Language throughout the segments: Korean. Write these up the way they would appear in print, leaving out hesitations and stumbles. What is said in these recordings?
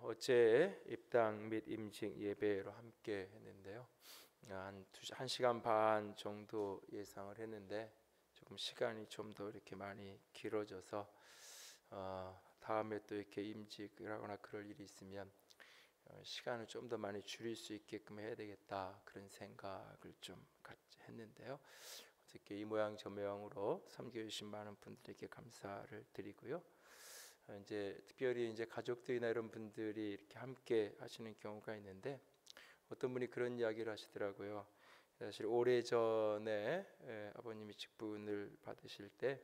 어제 입당 및 임직 예배로 함께 했는데요. 한 시간 반 정도 예상을 했는데 조금 시간이 좀 더 이렇게 많이 길어져서 다음에 또 이렇게 임직을 하거나 그럴 일이 있으면 시간을 좀 더 많이 줄일 수 있게끔 해야 되겠다, 그런 생각을 좀 했는데요. 어떻게 이 모양 저 모양으로 섬겨주신 많은 분들에게 감사를 드리고요. 이제 특별히 이제 가족들이나 이런 분들이 이렇게 함께 하시는 경우가 있는데, 어떤 분이 그런 이야기를 하시더라고요. 사실 오래전에 아버님이 직분을 받으실 때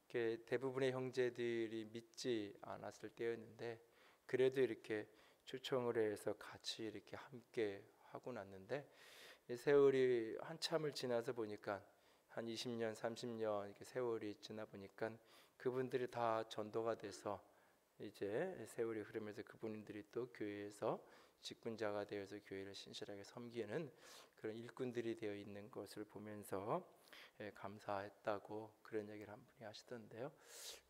이렇게 대부분의 형제들이 믿지 않았을 때였는데, 그래도 이렇게 초청을 해서 같이 이렇게 함께 하고 났는데, 이 세월이 한참을 지나서 보니까 한 20년, 30년 이렇게 세월이 지나 보니까 그분들이 다 전도가 돼서 이제 세월이 흐르면서 그분들이 또 교회에서 직분자가 되어서 교회를 신실하게 섬기는 그런 일꾼들이 되어 있는 것을 보면서 감사했다고 그런 얘기를 한 분이 하시던데요.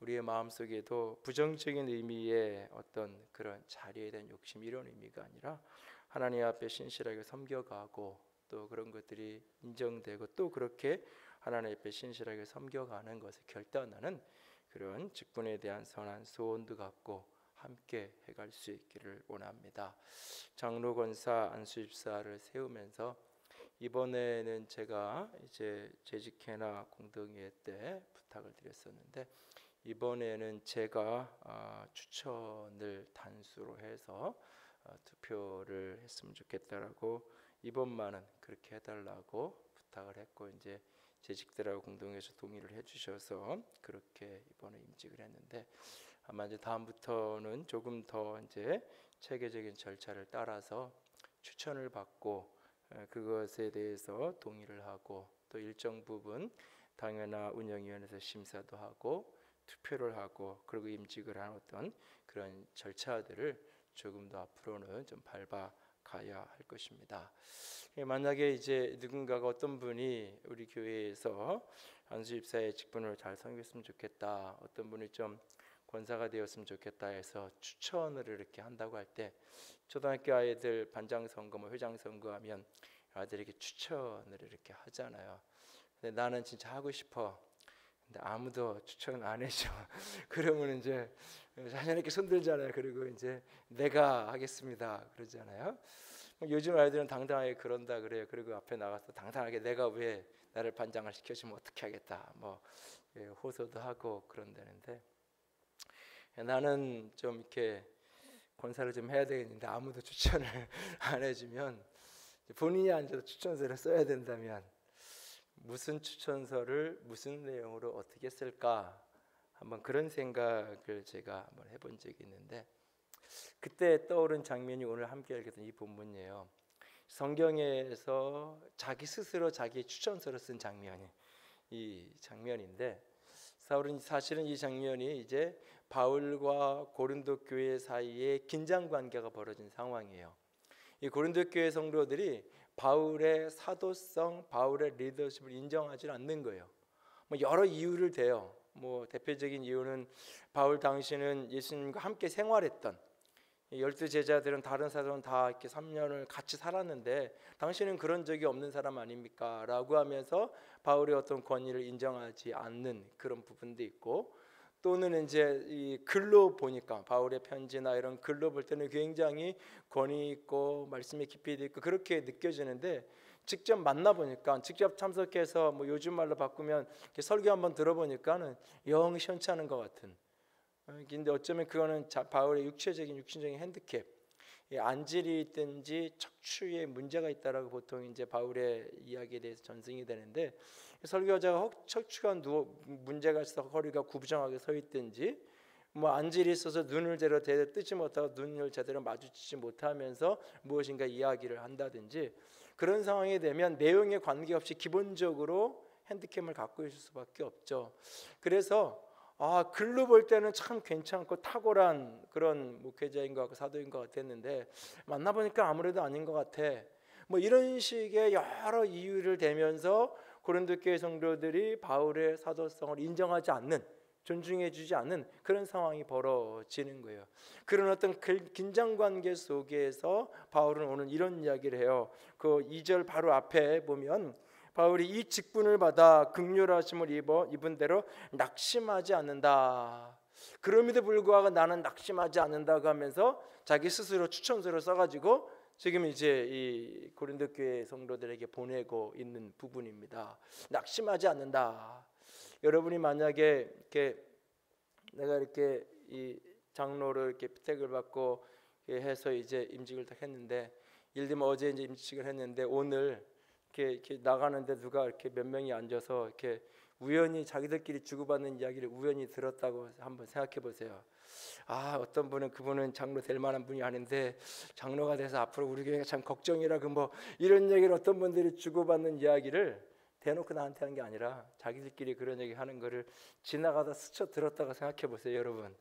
우리의 마음속에도 부정적인 의미의 어떤 그런 자리에 대한 욕심, 이런 의미가 아니라 하나님 앞에 신실하게 섬겨가고 또 그런 것들이 인정되고 또 그렇게 하나님 앞에 신실하게 섬겨가는 것을 결단하는 그런 직분에 대한 선한 소원도 갖고 함께 해갈 수 있기를 원합니다. 장로 권사 안수집사를 세우면서 이번에는 제가 이제 재직회나 공동회 때 부탁을 드렸었는데, 이번에는 제가 추천을 단수로 해서 투표를 했으면 좋겠다라고, 이번만은 그렇게 해달라고 부탁을 했고, 이제 재직들하고 공동회에서 동의를 해주셔서 그렇게 이번에 임직을 했는데, 아마 이제 다음부터는 조금 더 이제 체계적인 절차를 따라서 추천을 받고 그것에 대해서 동의를 하고 또 일정 부분 당회나 운영위원회에서 심사도 하고 투표를 하고 그리고 임직을 하는 어떤 그런 절차들을 조금 더 앞으로는 좀 밟아가야 할 것입니다. 만약에 이제 누군가가 어떤 분이 우리 교회에서 안수집사의 직분을 잘 섬겼으면 좋겠다, 어떤 분이 좀 권사가 되었으면 좋겠다 해서 추천을 이렇게 한다고 할 때, 초등학교 아이들 반장 선거, 회장 선거하면 아이들에게 추천을 이렇게 하잖아요. 근데 나는 진짜 하고 싶어. 근데 아무도 추천 안 해줘. 그러면 이제 자신 있게 손들잖아요. 그리고 이제 내가 하겠습니다 그러잖아요. 요즘 아이들은 당당하게 그런다 그래요. 그리고 앞에 나가서 당당하게 내가 왜 나를 반장을 시켜주면 어떻게 하겠다, 호소도 하고 그런다는데, 나는 좀 이렇게 권사를 좀 해야 되겠는데 아무도 추천을 안 해주면, 본인이 앉아서 추천서를 써야 된다면 무슨 추천서를 무슨 내용으로 어떻게 쓸까, 한번 그런 생각을 제가 한번 해본 적이 있는데, 그때 떠오른 장면이 오늘 함께 읽게 된 이 본문이에요. 성경에서 자기 스스로 자기 추천서를 쓴 장면이 이 장면인데, 사실은 이 장면이 이제 바울과 고린도 교회 사이에 긴장 관계가 벌어진 상황이에요. 이 고린도 교회 성도들이 바울의 사도성, 바울의 리더십을 인정하지 않는 거예요. 여러 이유를 대요. 대표적인 이유는 바울 당시는 예수님과 함께 생활했던 12제자들은 다른 사람은 다 이렇게 3년을 같이 살았는데 당신은 그런 적이 없는 사람 아닙니까? 라고 하면서 바울의 어떤 권위를 인정하지 않는 그런 부분도 있고, 또는 이제 이 글로 보니까 바울의 편지나 이런 글로 볼 때는 굉장히 권위 있고 말씀의 깊이도 있고 그렇게 느껴지는데, 직접 만나 보니까, 직접 참석해서 요즘 말로 바꾸면 설교 한번 들어보니까는 영 시원찮은 것 같은. 근데 어쩌면 그거는 바울의 육신적인 핸디캡, 안질이 있든지 척추에 문제가 있다라고 보통 이제 바울의 이야기에 대해서 전승이 되는데, 설교자가 척추가 문제가 있어서 허리가 구부정하게 서 있든지, 안질이 있어서 눈을 제대로 뜨지 못하고 눈을 제대로 마주치지 못하면서 무엇인가 이야기를 한다든지, 그런 상황이 되면 내용에 관계없이 기본적으로 핸디캡을 갖고 있을 수밖에 없죠. 그래서 글로 볼 때는 참 괜찮고 탁월한 그런 목회자인 것 같고 사도인 것 같았는데, 만나보니까 아무래도 아닌 것 같아. 이런 식의 여러 이유를 대면서 고린도 교회 성도들이 바울의 사도성을 인정하지 않는 존중해주지 않는 그런 상황이 벌어지는 거예요. 그런 어떤 긴장관계 속에서 바울은 오늘 이런 이야기를 해요. 그 2절 바로 앞에 보면 바울이 이 직분을 받아 긍휼하심을 입은 대로 낙심하지 않는다. 그럼에도 불구하고 나는 낙심하지 않는다고 하면서 자기 스스로 추천서를 써가지고 지금 이제 이 고린도 교회 성도들에게 보내고 있는 부분입니다. 낙심하지 않는다. 여러분이 만약에 이렇게 내가 이렇게 이 장로를 이렇게 피택을 받고 해서 이제 임직을 딱 했는데, 예를 들면 어제 이제 임직을 했는데 오늘 이렇게 나가는데 누가 이렇게 몇 명이 앉아서 이렇게 우연히 자기들끼리 주고받는 이야기를 우연히 들었다고 한번 생각해 보세요. 아, 어떤 분은 그분은 장로 될 만한 분이 아닌데 장로가 돼서 앞으로 우리 교회가 참 걱정이라 뭐 이런 얘기를 어떤 분들이 주고받는 이야기를 대놓고 나한테 하는 게 아니라 자기들끼리 그런 얘기 하는 거를 지나가다 스쳐 들었다고 생각해 보세요. 여러분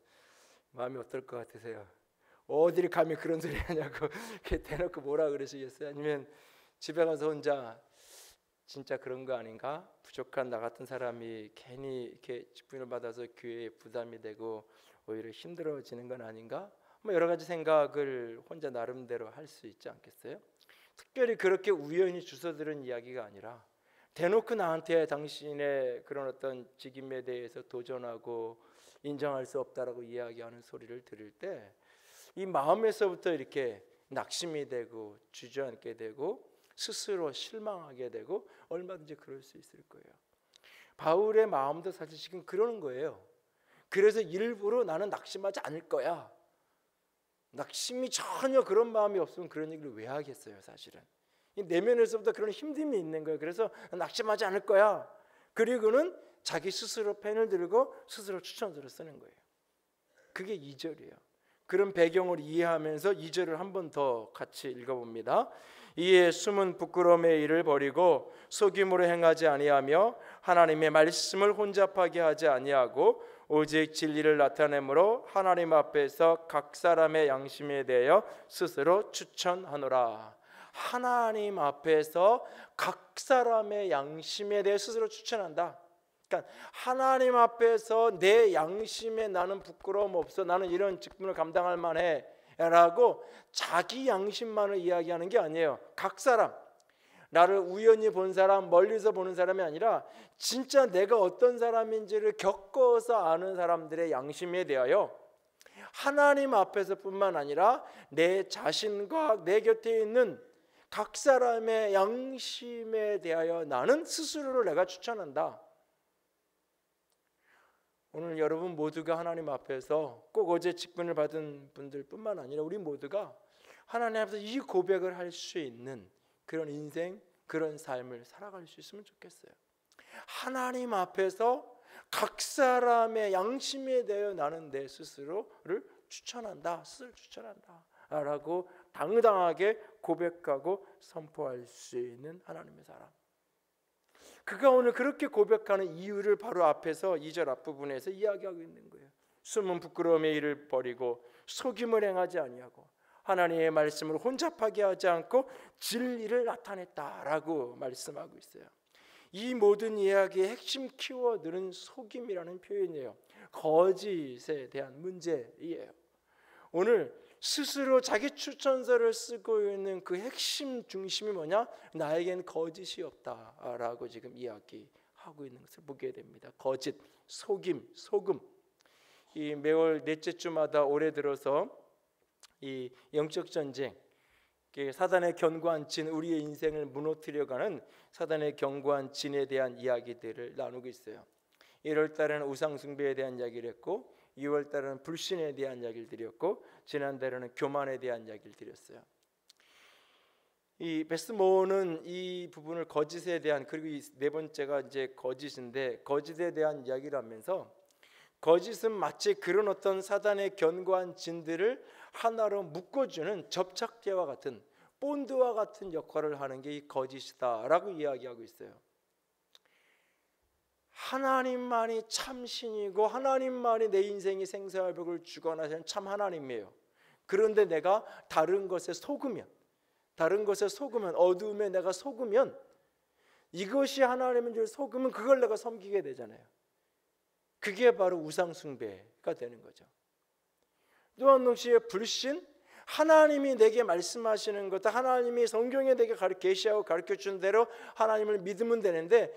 마음이 어떨 것 같으세요? 어디를 감히 그런 소리 하냐고 이렇게 대놓고 뭐라 그러시겠어요? 아니면 집에 가서 혼자 진짜 그런 거 아닌가? 부족한 나 같은 사람이 괜히 이렇게 직분을 받아서 교회에 부담이 되고 오히려 힘들어지는 건 아닌가? 뭐 여러 가지 생각을 혼자 나름대로 할 수 있지 않겠어요? 특별히 그렇게 우연히 주워 들은 이야기가 아니라 대놓고 나한테 당신의 그런 어떤 직임에 대해서 도전하고 인정할 수 없다라고 이야기하는 소리를 들을 때 이 마음에서부터 이렇게 낙심이 되고 주저앉게 되고 스스로 실망하게 되고 얼마든지 그럴 수 있을 거예요. 바울의 마음도 사실 지금 그러는 거예요. 그래서 일부러 나는 낙심하지 않을 거야. 낙심이 전혀 그런 마음이 없으면 그런 얘기를 왜 하겠어요, 사실은. 내면에서부터 그런 힘듦이 있는 거예요. 그래서 낙심하지 않을 거야. 그리고는 자기 스스로 펜을 들고 스스로 추천서를 쓰는 거예요. 그게 2절이에요. 그런 배경을 이해하면서 2절을 한 번 더 같이 읽어봅니다. 이에 숨은 부끄러움의 일을 버리고 속임으로 행하지 아니하며 하나님의 말씀을 혼잡하게 하지 아니하고 오직 진리를 나타내므로 하나님 앞에서 각 사람의 양심에 대하여 스스로 추천하노라. 하나님 앞에서 각 사람의 양심에 대해 스스로 추천한다. 그러니까 하나님 앞에서 내 양심에 나는 부끄러움 없어, 나는 이런 직분을 감당할 만해 라고 자기 양심만을 이야기하는 게 아니에요. 각 사람, 나를 우연히 본 사람, 멀리서 보는 사람이 아니라 진짜 내가 어떤 사람인지를 겪어서 아는 사람들의 양심에 대하여 하나님 앞에서뿐만 아니라 내 자신과 내 곁에 있는 각 사람의 양심에 대하여 나는 스스로를 내가 추천한다. 오늘 여러분 모두가 하나님 앞에서 꼭 어제 직분을 받은 분들뿐만 아니라 우리 모두가 하나님 앞에서 이 고백을 할 수 있는 그런 인생, 그런 삶을 살아갈 수 있으면 좋겠어요. 하나님 앞에서 각 사람의 양심에 대하여 나는 내 스스로를 추천한다, 스스로 추천한다 라고 당당하게 고백하고 선포할 수 있는 하나님의 사람. 그가 오늘 그렇게 고백하는 이유를 바로 앞에서 2절 앞부분에서 이야기하고 있는 거예요. 숨은 부끄러움의 일을 버리고 속임을 행하지 아니하고 하나님의 말씀을 혼잡하게 하지 않고 진리를 나타냈다라고 말씀하고 있어요. 이 모든 이야기의 핵심 키워드는 속임이라는 표현이에요. 거짓에 대한 문제이에요. 오늘 스스로 자기 추천서를 쓰고 있는 그 핵심 중심이 뭐냐? 나에겐 거짓이 없다라고 지금 이야기하고 있는 것을 보게 됩니다. 거짓, 속임, 소금. 이 매월 넷째 주마다 올해 들어서 이 영적 전쟁, 사단의 견고한 진, 우리의 인생을 무너뜨려가는 사단의 견고한 진에 대한 이야기들을 나누고 있어요. 1월 달에는 우상 숭배에 대한 이야기를 했고 2월 달에는 불신에 대한 이야기를 드렸고 지난달에는 교만에 대한 이야기를 드렸어요. 이 베스모어는 이 부분을 거짓에 대한, 그리고 이 네 번째가 이제 거짓인데 거짓에 대한 이야기를 하면서 거짓은 마치 그런 어떤 사단의 견고한 진들을 하나로 묶어주는 접착제와 같은, 본드와 같은 역할을 하는 게 이 거짓이다라고 이야기하고 있어요. 하나님만이 참 신이고 하나님만이 내 인생의 생사회복을 주관하시는 참 하나님이에요. 그런데 내가 다른 것에 속으면, 어두움에 내가 속으면, 이것이 하나님인 줄 속으면 그걸 내가 섬기게 되잖아요. 그게 바로 우상숭배가 되는 거죠. 또한 동시에 불신, 하나님이 내게 말씀하시는 것, 하나님이 성경에 내게 계시하고 가르쳐준 대로 하나님을 믿으면 되는데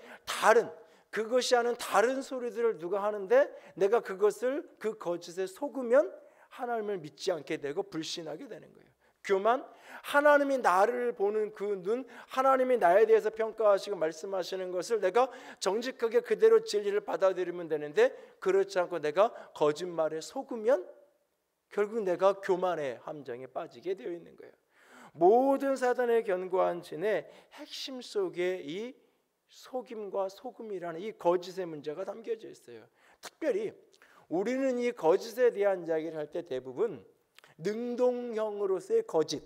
그것이 하는 다른 소리들을 누가 하는데 내가 그것을 그 거짓에 속으면 하나님을 믿지 않게 되고 불신하게 되는 거예요. 교만, 하나님이 나를 보는 그 눈, 하나님이 나에 대해서 평가하시고 말씀하시는 것을 내가 정직하게 그대로 진리를 받아들이면 되는데 그렇지 않고 내가 거짓말에 속으면 결국 내가 교만의 함정에 빠지게 되어 있는 거예요. 모든 사단의 견고한 진의 핵심 속에 이 속임과 속음이라는 이 거짓의 문제가 담겨져 있어요. 특별히 우리는 이 거짓에 대한 이야기를 할 때 대부분 능동형으로서의 거짓,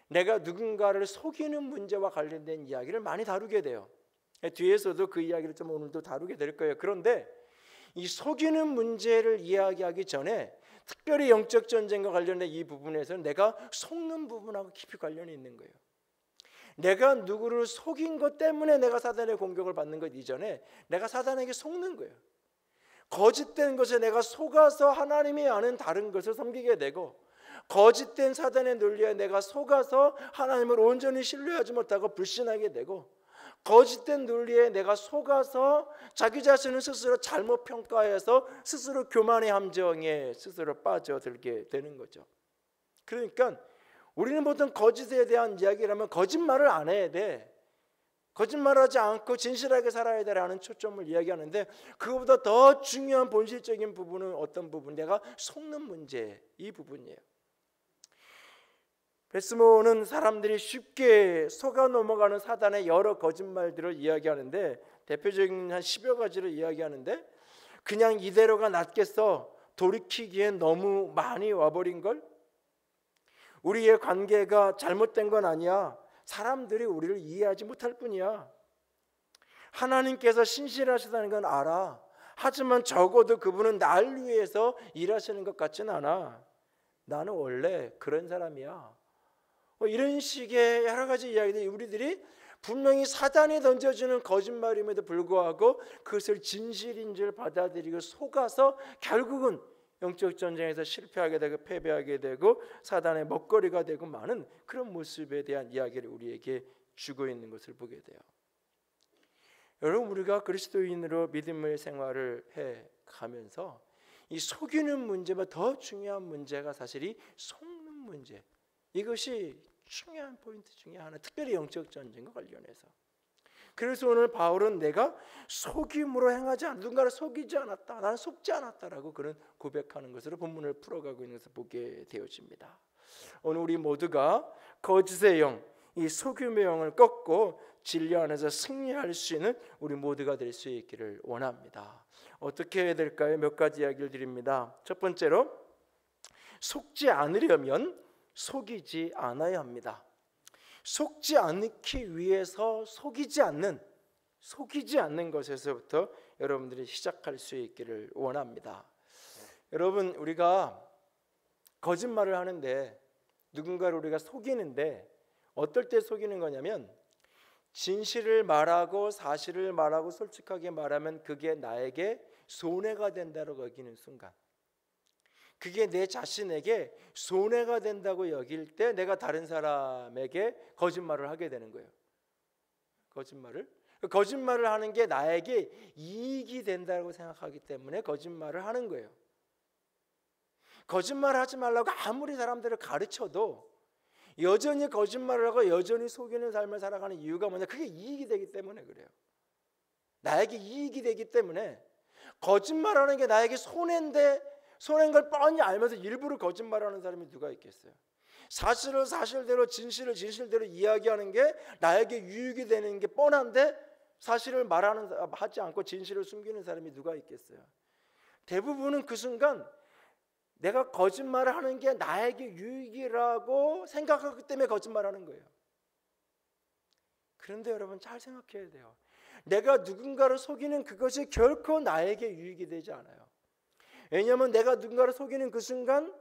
내가 누군가를 속이는 문제와 관련된 이야기를 많이 다루게 돼요. 뒤에서도 그 이야기를 좀 오늘도 다루게 될 거예요. 그런데 이 속이는 문제를 이야기하기 전에 특별히 영적 전쟁과 관련된 이 부분에서는 내가 속는 부분하고 깊이 관련이 있는 거예요. 내가 누구를 속인 것 때문에 내가 사단의 공격을 받는 것 이전에 내가 사단에게 속는 거예요. 거짓된 것에 내가 속아서 하나님이 아는 다른 것을 섬기게 되고, 거짓된 사단의 논리에 내가 속아서 하나님을 온전히 신뢰하지 못하고 불신하게 되고, 거짓된 논리에 내가 속아서 자기 자신을 스스로 잘못 평가해서 스스로 교만의 함정에 스스로 빠져들게 되는 거죠. 그러니까 우리는 보통 거짓에 대한 이야기를 하면 거짓말을 안 해야 돼, 거짓말하지 않고 진실하게 살아야 되라는 초점을 이야기하는데, 그것보다 더 중요한 본질적인 부분은 어떤 부분? 내가 속는 문제, 이 부분이에요. 베스모는 사람들이 쉽게 속아 넘어가는 사단의 여러 거짓말들을 이야기하는데, 대표적인 한 10여 가지를 이야기하는데, 그냥 이대로가 낫겠어, 돌이키기엔 너무 많이 와버린 걸, 우리의 관계가 잘못된 건 아니야, 사람들이 우리를 이해하지 못할 뿐이야, 하나님께서 신실하시다는 건 알아, 하지만 적어도 그분은 날 위해서 일하시는 것 같진 않아, 나는 원래 그런 사람이야, 이런 식의 여러 가지 이야기들이 우리들이 분명히 사단이 던져주는 거짓말임에도 불구하고 그것을 진실인 줄 받아들이고 속아서 결국은 영적 전쟁에서 실패하게 되고 패배하게 되고 사단의 먹거리가 되고 많은 그런 모습에 대한 이야기를 우리에게 주고 있는 것을 보게 돼요. 여러분, 우리가 그리스도인으로 믿음의 생활을 해가면서 이 속이는 문제보다 더 중요한 문제가 사실 이 속는 문제, 이것이 중요한 포인트 중에 하나, 특별히 영적 전쟁과 관련해서. 그래서 오늘 바울은 내가 속임으로 행하지 않았다, 누군가를 속이지 않았다, 나는 속지 않았다라고 그런 고백하는 것으로 본문을 풀어가고 있는 것을 보게 되어집니다. 오늘 우리 모두가 거짓의 영, 이 속임의 영을 꺾고 진리 안에서 승리할 수 있는 우리 모두가 될 수 있기를 원합니다. 어떻게 해야 될까요? 몇 가지 이야기를 드립니다. 첫 번째로, 속지 않으려면 속이지 않아야 합니다. 속지 않기 위해서 속이지 않는 것에서부터 여러분들이 시작할 수 있기를 원합니다. 여러분, 우리가 거짓말을 하는데, 누군가를 우리가 속이는데 어떨 때 속이는 거냐면, 진실을 말하고 사실을 말하고 솔직하게 말하면 그게 나에게 손해가 된다고 여기는 순간, 그게 내 자신에게 손해가 된다고 여길 때 내가 다른 사람에게 거짓말을 하게 되는 거예요. 거짓말을 하는 게 나에게 이익이 된다고 생각하기 때문에 거짓말을 하는 거예요. 거짓말을 하지 말라고 아무리 사람들을 가르쳐도 여전히 거짓말을 하고 여전히 속이는 삶을 살아가는 이유가 뭐냐? 그게 이익이 되기 때문에 그래요. 나에게 이익이 되기 때문에. 거짓말하는 게 나에게 손해인데, 손해인 걸 뻔히 알면서 일부러 거짓말하는 사람이 누가 있겠어요? 사실을 사실대로, 진실을 진실대로 이야기하는 게 나에게 유익이 되는 게 뻔한데 사실을 하지 않고 진실을 숨기는 사람이 누가 있겠어요? 대부분은 그 순간 내가 거짓말을 하는 게 나에게 유익이라고 생각하기 때문에 거짓말하는 거예요. 그런데 여러분, 잘 생각해야 돼요. 내가 누군가를 속이는 그것이 결코 나에게 유익이 되지 않아요. 왜냐하면 내가 누군가를 속이는 그 순간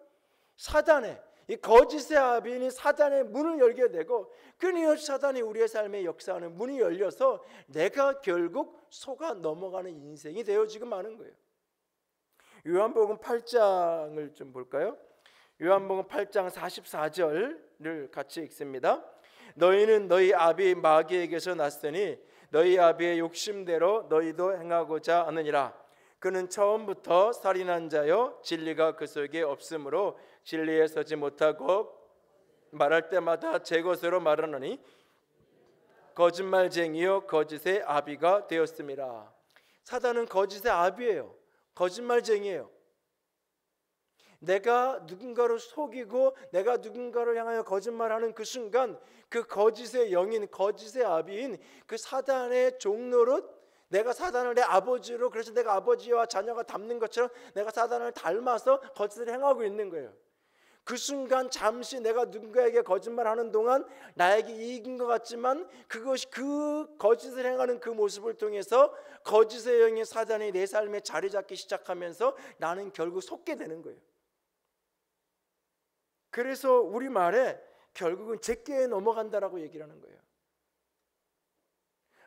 사단의, 이 거짓의 아비인 사단의 문을 열게 되고, 끊임없이 사단이 우리의 삶에 역사하는 문이 열려서 내가 결국 속아 넘어가는 인생이 되어지고 마는 거예요. 요한복음 8장을 좀 볼까요? 요한복음 8장 44절을 같이 읽습니다. 너희는 너희 아비 마귀에게서 났으니 너희 아비의 욕심대로 너희도 행하고자 하느니라. 그는 처음부터 살인한 자요 진리가 그 속에 없으므로 진리에 서지 못하고 말할 때마다 제 것으로 말하느니 거짓말쟁이요 거짓의 아비가 되었습니다. 사단은 거짓의 아비예요. 거짓말쟁이에요. 내가 누군가를 속이고 내가 누군가를 향하여 거짓말하는 그 순간 그 거짓의 영인, 거짓의 아비인 그 사단의 종노릇, 내가 사단을 내 아버지로, 그래서 내가 아버지와 자녀가 닮는 것처럼 내가 사단을 닮아서 거짓을 행하고 있는 거예요. 그 순간 잠시 내가 누군가에게 거짓말하는 동안 나에게 이익인 것 같지만 그것이 그 거짓을 행하는 그 모습을 통해서 거짓의 영인 사단이 내 삶에 자리 잡기 시작하면서 나는 결국 속게 되는 거예요. 그래서 우리말에 결국은 제껴에 넘어간다라고 얘기를 하는 거예요.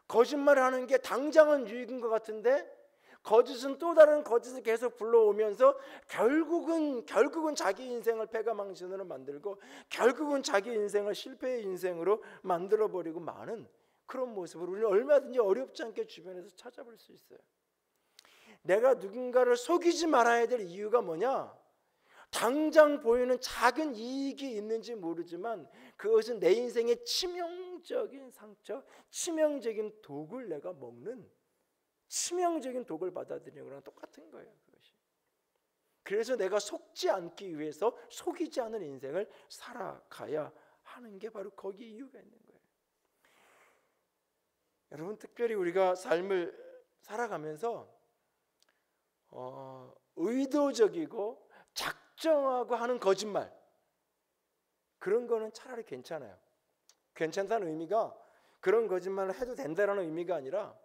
거짓말을 하는 게 당장은 유익인 것 같은데 거짓은 또 다른 거짓을 계속 불러오면서 결국은 자기 인생을 패가망신으로 만들고 결국은 자기 인생을 실패의 인생으로 만들어버리고 마는 그런 모습을 우리는 얼마든지 어렵지 않게 주변에서 찾아볼 수 있어요. 내가 누군가를 속이지 말아야 될 이유가 뭐냐? 당장 보이는 작은 이익이 있는지 모르지만 그것은 내 인생의 치명적인 상처, 치명적인 독을 내가 먹는 치명적인 독을 받아들이는 거랑 똑같은 거예요. 그것이. 그래서 내가 속지 않기 위해서 속이지 않은 인생을 살아가야 하는 게 바로 거기에 이유가 있는 거예요. 여러분, 특별히 우리가 삶을 살아가면서 의도적이고 작정하고 하는 거짓말, 그런 거는 차라리 괜찮아요. 괜찮다는 의미가 그런 거짓말을 해도 된다는 의미가 아니라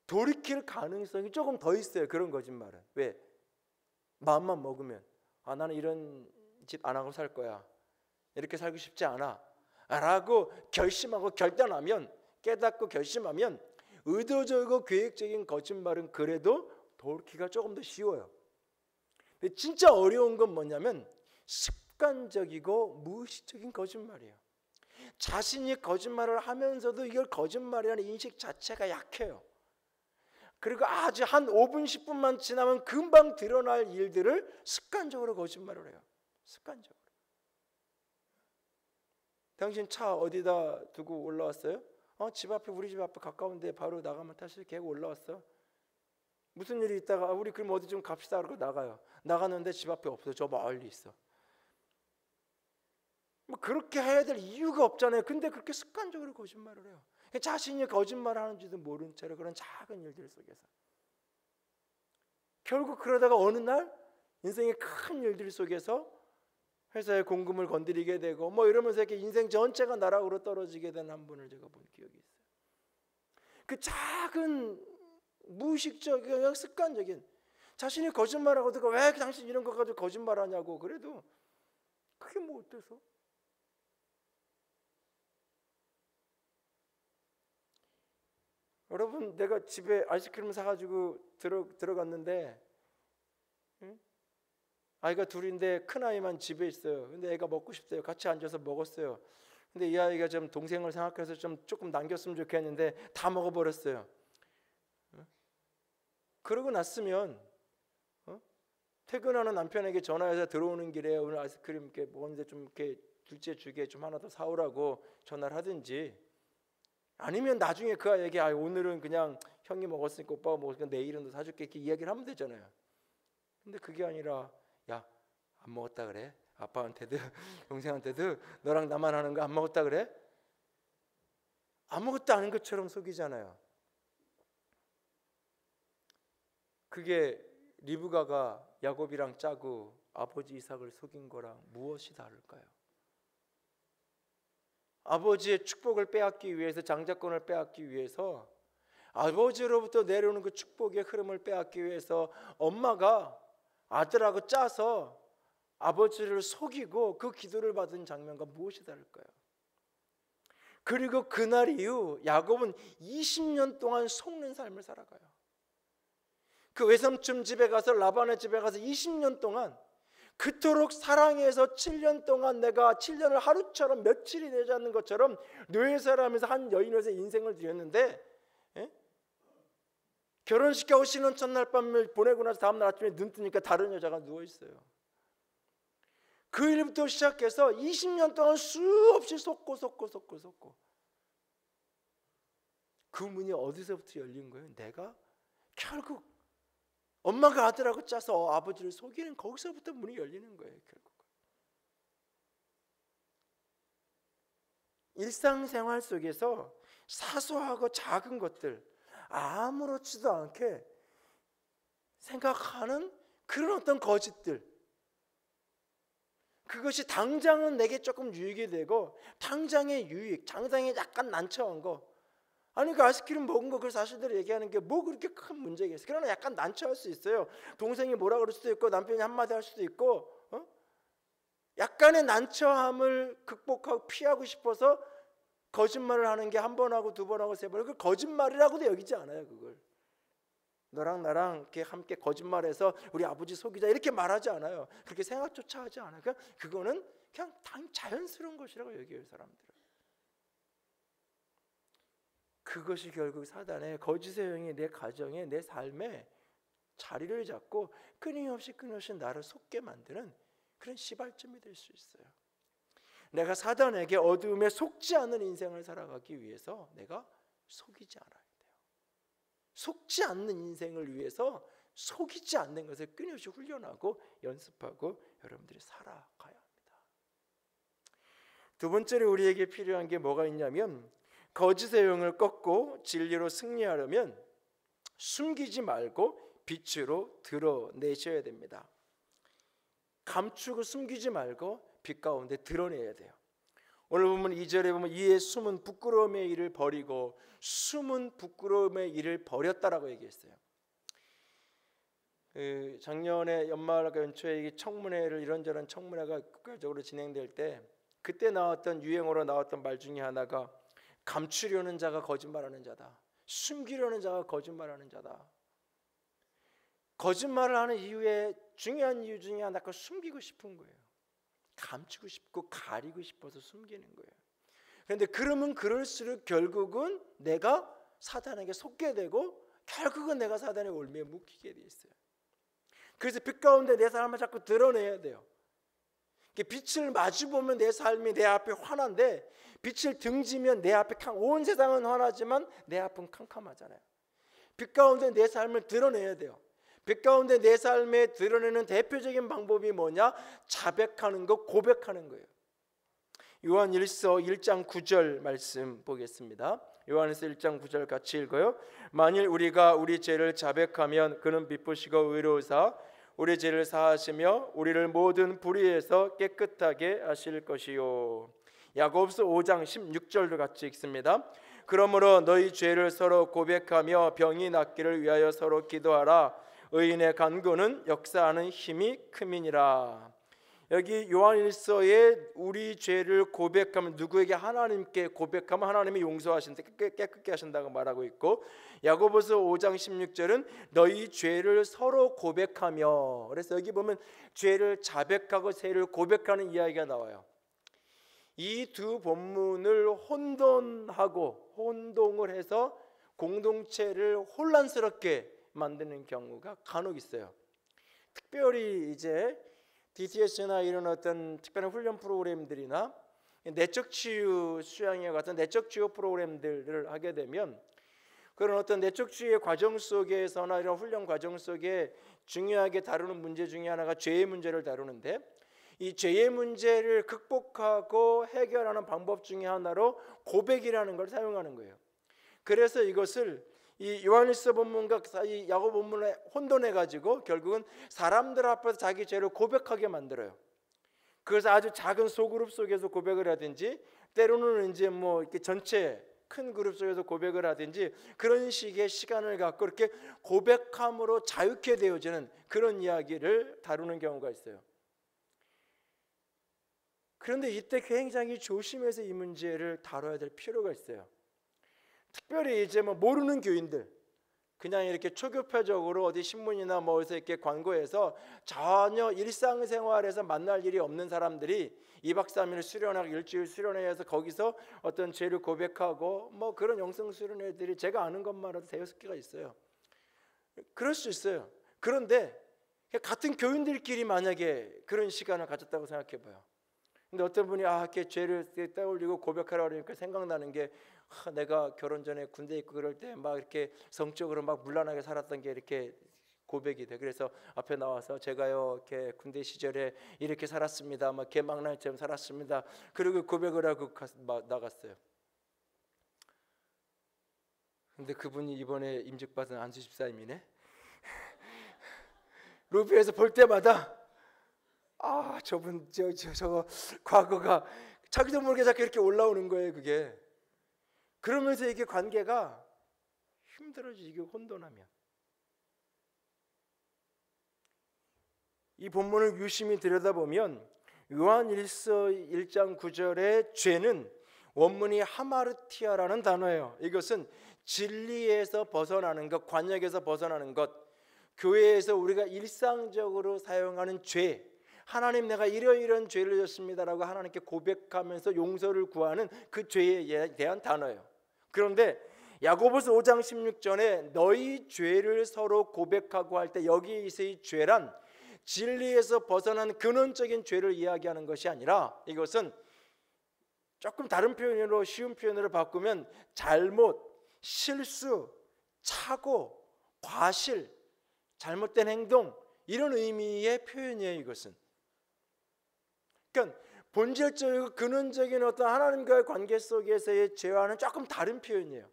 돌이킬 가능성이 조금 더 있어요. 그런 거짓말은. 왜? 마음만 먹으면 나는 이런 짓 안 하고 살 거야, 이렇게 살고 싶지 않아 라고 결심하고 결단하면, 깨닫고 결심하면 의도적이고 계획적인 거짓말은 그래도 돌이키기가 조금 더 쉬워요. 근데 진짜 어려운 건 뭐냐면 습관적이고 무의식적인 거짓말이에요. 자신이 거짓말을 하면서도 이걸 거짓말이라는 인식 자체가 약해요. 그리고 아주 한 5분 10분만 지나면 금방 드러날 일들을 습관적으로 거짓말을 해요. 습관적으로. 당신 차 어디다 두고 올라왔어요? 집 앞에, 우리 집 앞에 가까운데 바로 나가면 다시 계속 올라왔어. 무슨 일이 있다가 우리 그럼 어디 좀 갑시다 그러고 나가요. 나가는데 집 앞에 없어. 저 멀리 있어. 뭐 그렇게 해야 될 이유가 없잖아요. 근데 그렇게 습관적으로 거짓말을 해요. 자신이 거짓말하는지도 모른 채로 그런 작은 일들 속에서 결국 그러다가 어느 날 인생의 큰 일들 속에서 회사의 공금을 건드리게 되고 뭐 이러면서 이렇게 인생 전체가 나락으로 떨어지게 된 한 분을 제가 본 기억이 있어요. 그 작은 무의식적인 습관적인, 자신이 거짓말하고 누가 왜 당신 이런 거 가지고 거짓말하냐고 그래도 그게 뭐 어때서? 여러분, 내가 집에 아이스크림 사가지고 들어갔는데 아이가 둘인데 큰 아이만 집에 있어요. 근데 애가 먹고 싶대요. 같이 앉아서 먹었어요. 근데 이 아이가 좀 동생을 생각해서 조금 남겼으면 좋겠는데 다 먹어버렸어요. 그러고 났으면 퇴근하는 남편에게 전화해서 들어오는 길에 오늘 아이스크림 이렇게 먹었는데 좀 이렇게 둘째 주게 좀 하나 더 사오라고 전화를 하든지, 아니면 나중에 그 아이에게 오늘은 그냥 형이 먹었으니까 오빠가 먹었으니까 내일은 더 사줄게 이렇게 이야기를 하면 되잖아요. 근데 그게 아니라 야, 안 먹었다 그래? 아빠한테도 동생한테도 너랑 나만 하는 거 안 먹었다 그래? 아무것도 아닌 것처럼 속이잖아요. 그게 리브가가 야곱이랑 짜고 아버지 이삭을 속인 거랑 무엇이 다를까요? 아버지의 축복을 빼앗기 위해서, 장자권을 빼앗기 위해서, 아버지로부터 내려오는 그 축복의 흐름을 빼앗기 위해서 엄마가 아들하고 짜서 아버지를 속이고 그 기도를 받은 장면과 무엇이 다를까요? 그리고 그날 이후 야곱은 20년 동안 속는 삶을 살아가요. 그 외삼촌 집에 가서 라반의 집에 가서 20년 동안 그토록 사랑해서 7년 동안 내가 7년을 하루처럼 며칠이 되지 않는 것처럼 노예살아하면서 한 여인으로서 인생을 드렸는데, 예? 결혼식하고 신혼 첫날 밤을 보내고 나서 다음날 아침에 눈 뜨니까 다른 여자가 누워있어요. 그 일부터 시작해서 20년 동안 수없이 속고 그 문이 어디서부터 열린 거예요? 내가 결국 엄마가 아들하고 짜서 아버지를 속이는 거기서부터 문이 열리는 거예요. 결국 일상생활 속에서 사소하고 작은 것들, 아무렇지도 않게 생각하는 그런 어떤 거짓들, 그것이 당장은 내게 조금 유익이 되고 당장의 유익, 당장에 약간 난처한 거, 아니 그 아이스크림 먹은 거 그 사실대로 얘기하는 게 뭐 그렇게 큰 문제겠어요. 그러나 약간 난처할 수 있어요. 동생이 뭐라 그럴 수도 있고 남편이 한마디 할 수도 있고, 약간의 난처함을 극복하고 피하고 싶어서 거짓말을 하는 게 한 번 하고 두 번 하고 세 번, 그 거짓말이라고도 여기지 않아요. 그걸 너랑 나랑 이렇게 함께 거짓말해서 우리 아버지 속이자 이렇게 말하지 않아요. 그렇게 생각조차 하지 않아요. 그거는 그냥 자연스러운 것이라고 여겨요, 사람들은. 그것이 결국 사단의 거짓의 영이 내 가정에, 내 삶에 자리를 잡고 끊임없이 나를 속게 만드는 그런 시발점이 될 수 있어요. 내가 사단에게 어두움에 속지 않는 인생을 살아가기 위해서 내가 속이지 않아야 돼요. 속지 않는 인생을 위해서 속이지 않는 것을 끊임없이 훈련하고 연습하고 여러분들이 살아가야 합니다. 두 번째로 우리에게 필요한 게 뭐가 있냐면, 거짓의 영을 꺾고 진리로 승리하려면 숨기지 말고 빛으로 드러내셔야 됩니다. 감추고 숨기지 말고 빛 가운데 드러내야 돼요. 오늘 보면 2절에 보면 이에 숨은 부끄러움의 일을 버리고 숨은 부끄러움의 일을 버렸다라고 얘기했어요. 작년에 연말과 연초에 청문회를 이런저런 청문회가 국가적으로 진행될 때 그때 나왔던 유행어로 나왔던 말 중에 하나가 감추려는 자가 거짓말하는 자다. 숨기려는 자가 거짓말하는 자다. 거짓말을 하는 이유의 중요한 이유 중에 하나가 숨기고 싶은 거예요. 감추고 싶고 가리고 싶어서 숨기는 거예요. 그런데 그러면 그럴수록 결국은 내가 사단에게 속게 되고 결국은 내가 사단의 올미에 묶이게 돼 있어요. 그래서 빛 가운데 내 삶을 자꾸 드러내야 돼요. 빛을 마주보면 내 삶이 내 앞에 환한데 빛을 등지면 내 앞에 온 세상은 환하지만 내 앞은 캄캄하잖아요. 빛 가운데 내 삶을 드러내야 돼요. 빛 가운데 내 삶에 드러내는 대표적인 방법이 뭐냐? 자백하는 것, 고백하는 거예요. 요한 1서 1장 9절 말씀 보겠습니다. 요한일서 1장 9절 같이 읽어요. 만일 우리가 우리 죄를 자백하면 그는 기쁘시고 의로우사 우리 죄를 사하시며 우리를 모든 불의에서 깨끗하게 하실 것이요. 야고보서 5장 16절도 같이 읽습니다. 그러므로 너희 죄를 서로 고백하며 병이 낫기를 위하여 서로 기도하라. 의인의 간구는 역사하는 힘이 큼이니라. 여기 요한일서에 우리 죄를 고백하면 누구에게? 하나님께 고백하면 하나님이 용서하신다, 깨끗게 하신다고 말하고 있고, 야고보서 5장 16절은 너희 죄를 서로 고백하며, 그래서 여기 보면 죄를 자백하고 죄를 고백하는 이야기가 나와요. 이 두 본문을 혼동을 해서 공동체를 혼란스럽게 만드는 경우가 간혹 있어요. 특별히 이제 DTS나 이런 어떤 특별한 훈련 프로그램들이나 내적 치유 수양회 같은 내적 치유 프로그램들을 하게 되면 그런 어떤 내적 치유의 과정 속에서나 이런 훈련 과정 속에 중요하게 다루는 문제 중에 하나가 죄의 문제를 다루는데, 이 죄의 문제를 극복하고 해결하는 방법 중에 하나로 고백이라는 걸 사용하는 거예요. 그래서 이것을 이 요한일서 본문과 이 야고보 본문에 혼돈해 가지고 결국은 사람들 앞에서 자기 죄를 고백하게 만들어요. 그래서 아주 작은 소그룹 속에서 고백을 하든지, 때로는 이제 뭐 이렇게 전체 큰 그룹 속에서 고백을 하든지, 그런 식의 시간을 갖고 이렇게 고백함으로 자유케 되어지는 그런 이야기를 다루는 경우가 있어요. 그런데 이때 굉장히 조심해서 이 문제를 다뤄야 될 필요가 있어요. 특별히 이제 뭐 모르는 교인들, 그냥 이렇게 초교표적으로 어디 신문이나 뭐 어디서 이렇게 광고해서 전혀 일상생활에서 만날 일이 없는 사람들이 2박 3일 수련하고 일주일 수련회에서 거기서 어떤 죄를 고백하고 뭐 그런 영성 수련회들이 제가 아는 것만 해도 5-6개가 있어요. 그럴 수 있어요. 그런데 같은 교인들끼리 만약에 그런 시간을 가졌다고 생각해 봐요. 근데 어떤 분이 이렇게 죄를 떠올리고 고백하라 그러니까 생각나는 게 내가 결혼 전에 군대 있고 그럴 때 막 이렇게 성적으로 막 문란하게 살았던 게 이렇게 고백이 돼. 그래서 앞에 나와서 제가요 이렇게 군대 시절에 이렇게 살았습니다. 막 개망나처럼 살았습니다. 그리고 고백을 하고 나갔어요. 근데 그분이 이번에 임직받은 안수 집사님이네. 루비에서 볼 때마다 저분 저거 과거가 자기도 모르게 자꾸 이렇게 올라오는 거예요. 그게 그러면서 이게 관계가 힘들어지게 혼돈하면 이 본문을 유심히 들여다보면 요한일서 1장 9절의 죄는 원문이 하마르티아라는 단어예요. 이것은 진리에서 벗어나는 것, 관역에서 벗어나는 것, 교회에서 우리가 일상적으로 사용하는 죄, 하나님 내가 이러이러한 죄를 졌습니다라고 하나님께 고백하면서 용서를 구하는 그 죄에 대한 단어예요. 그런데 야고보서 5장 16절에 너희 죄를 서로 고백하고 할 때 여기에서의 죄란 진리에서 벗어난 근원적인 죄를 이야기하는 것이 아니라 이것은 조금 다른 표현으로 쉬운 표현으로 바꾸면 잘못, 실수, 착오, 과실, 잘못된 행동 이런 의미의 표현이에요. 이것은 그러니까 본질적이고 근원적인 어떤 하나님과의 관계 속에서의 죄와는 조금 다른 표현이에요.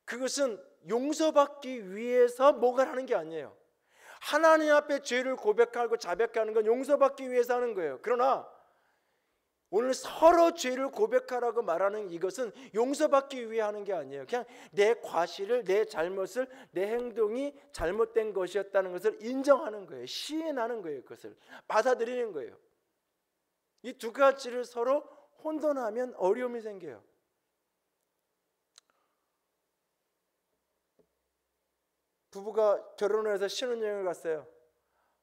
그것은 용서받기 위해서 뭔가를 하는 게 아니에요. 하나님 앞에 죄를 고백하고 자백하는 건 용서받기 위해서 하는 거예요. 그러나 오늘 서로 죄를 고백하라고 말하는 이것은 용서받기 위해 하는 게 아니에요. 그냥 내 과실을, 내 잘못을, 내 행동이 잘못된 것이었다는 것을 인정하는 거예요. 시인하는 거예요. 그것을 받아들이는 거예요. 이 두 가지를 서로 혼돈하면 어려움이 생겨요. 부부가 결혼을 해서 신혼여행을 갔어요.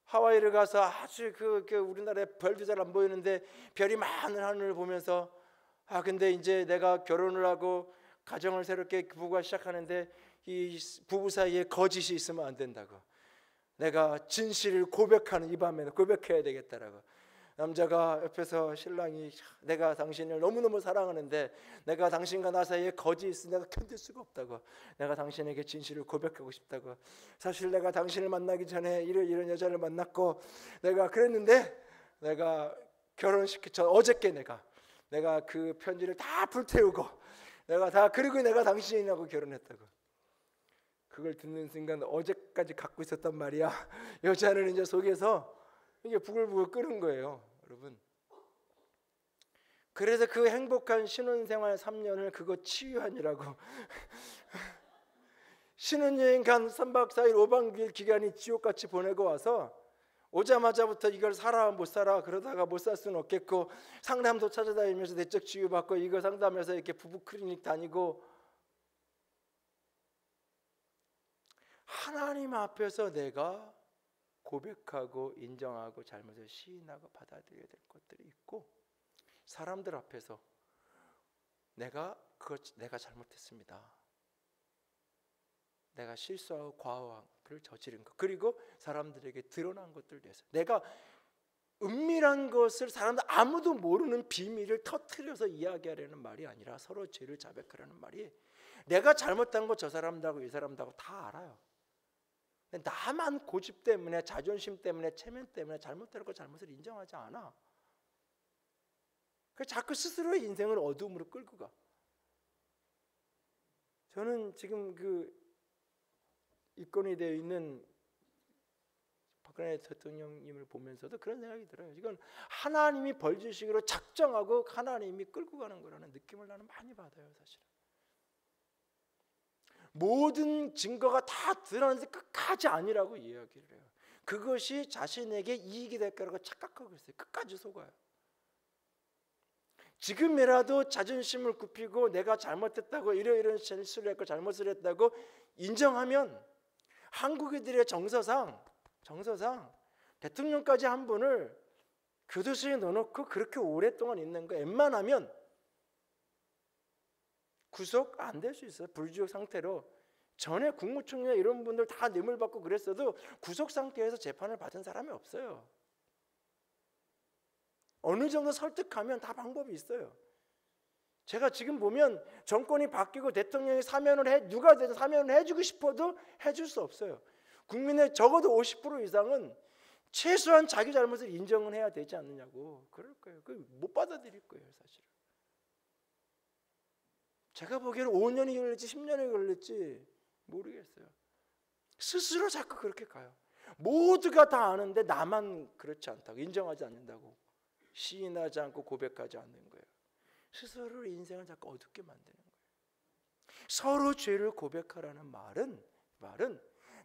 하와이를 가서 아주 우리나라에 별도 잘 안 보이는데 별이 많은 하늘을 보면서 근데 이제 내가 결혼을 하고 가정을 새롭게 부부가 시작하는데 이 부부 사이에 거짓이 있으면 안 된다고. 내가 진실을 고백하는 이 밤에는 고백해야 되겠다라고. 남자가 옆에서 신랑이 내가 당신을 너무너무 사랑하는데 내가 당신과 나 사이에 거짓이 있으니 내가 견딜 수가 없다고. 내가 당신에게 진실을 고백하고 싶다고. 사실 내가 당신을 만나기 전에 이런 여자를 만났고 내가 그랬는데 내가 결혼식 전 어저께 내가 그 편지를 다 불태우고 내가 다 그리고 내가 당신이라고 결혼했다고. 그걸 듣는 순간 어제까지 갖고 있었단 말이야. 여자는 이제 속에서 이게 부글부글 끓는 거예요, 여러분. 그래서 그 행복한 신혼생활 3년을 그거 치유하느라고 신혼여행 간 3박 4일 5박 6일 기간이 지옥같이 보내고 와서 오자마자부터 이걸 살아 못 살아 그러다가 못 살 수는 없겠고 상담도 찾아다니면서 내적 치유받고 이거 상담해서 이렇게 부부 클리닉 다니고 하나님 앞에서 내가 고백하고 인정하고 잘못을 시인하고 받아들여야 될 것들이 있고 사람들 앞에서 내가 잘못했습니다. 내가 실수하고 과오를 저지른 것 그리고 사람들에게 드러난 것들 위해서 내가 은밀한 것을 사람들 아무도 모르는 비밀을 터뜨려서 이야기하려는 말이 아니라 서로 죄를 자백하려는 말이 내가 잘못한 거 저 사람들하고 이 사람들하고 다 알아요. 나만 고집 때문에 자존심 때문에 체면 때문에 잘못되는 거 잘못을 인정하지 않아. 그래서 자꾸 스스로의 인생을 어둠으로 끌고 가. 저는 지금 입건이 되어 있는 박근혜 대통령님을 보면서도 그런 생각이 들어요. 이건 하나님이 벌주식으로 작정하고 하나님이 끌고 가는 거라는 느낌을 나는 많이 받아요, 사실은. 모든 증거가 다 드러나는데 끝까지 아니라고 이야기를 해요. 그것이 자신에게 이익이 될 거라고 착각하고 있어요. 끝까지 속아요. 지금이라도 자존심을 굽히고 내가 잘못했다고 이런 실수를 했고 잘못을 했다고 인정하면 한국인들의 정서상 대통령까지 한 분을 교도소에 넣어놓고 그렇게 오랫동안 있는 거 웬만하면 구속 안 될 수 있어요. 불구속 상태로. 전에 국무총리나 이런 분들 다 뇌물 받고 그랬어도 구속 상태에서 재판을 받은 사람이 없어요. 어느 정도 설득하면 다 방법이 있어요. 제가 지금 보면 정권이 바뀌고 대통령이 누가 돼도 사면을 해주고 싶어도 해줄 수 없어요. 국민의 적어도 50% 이상은 최소한 자기 잘못을 인정은 해야 되지 않느냐고 그럴 거예요. 못 받아들일 거예요, 사실은. 제가 보기에는 5년이 걸릴지 10년이 걸릴지 모르겠어요. 스스로 자꾸 그렇게 가요. 모두가 다 아는데 나만 그렇지 않다고, 인정하지 않는다고, 시인하지 않고 고백하지 않는 거예요. 스스로의 인생을 자꾸 어둡게 만드는 거예요. 서로 죄를 고백하라는 말은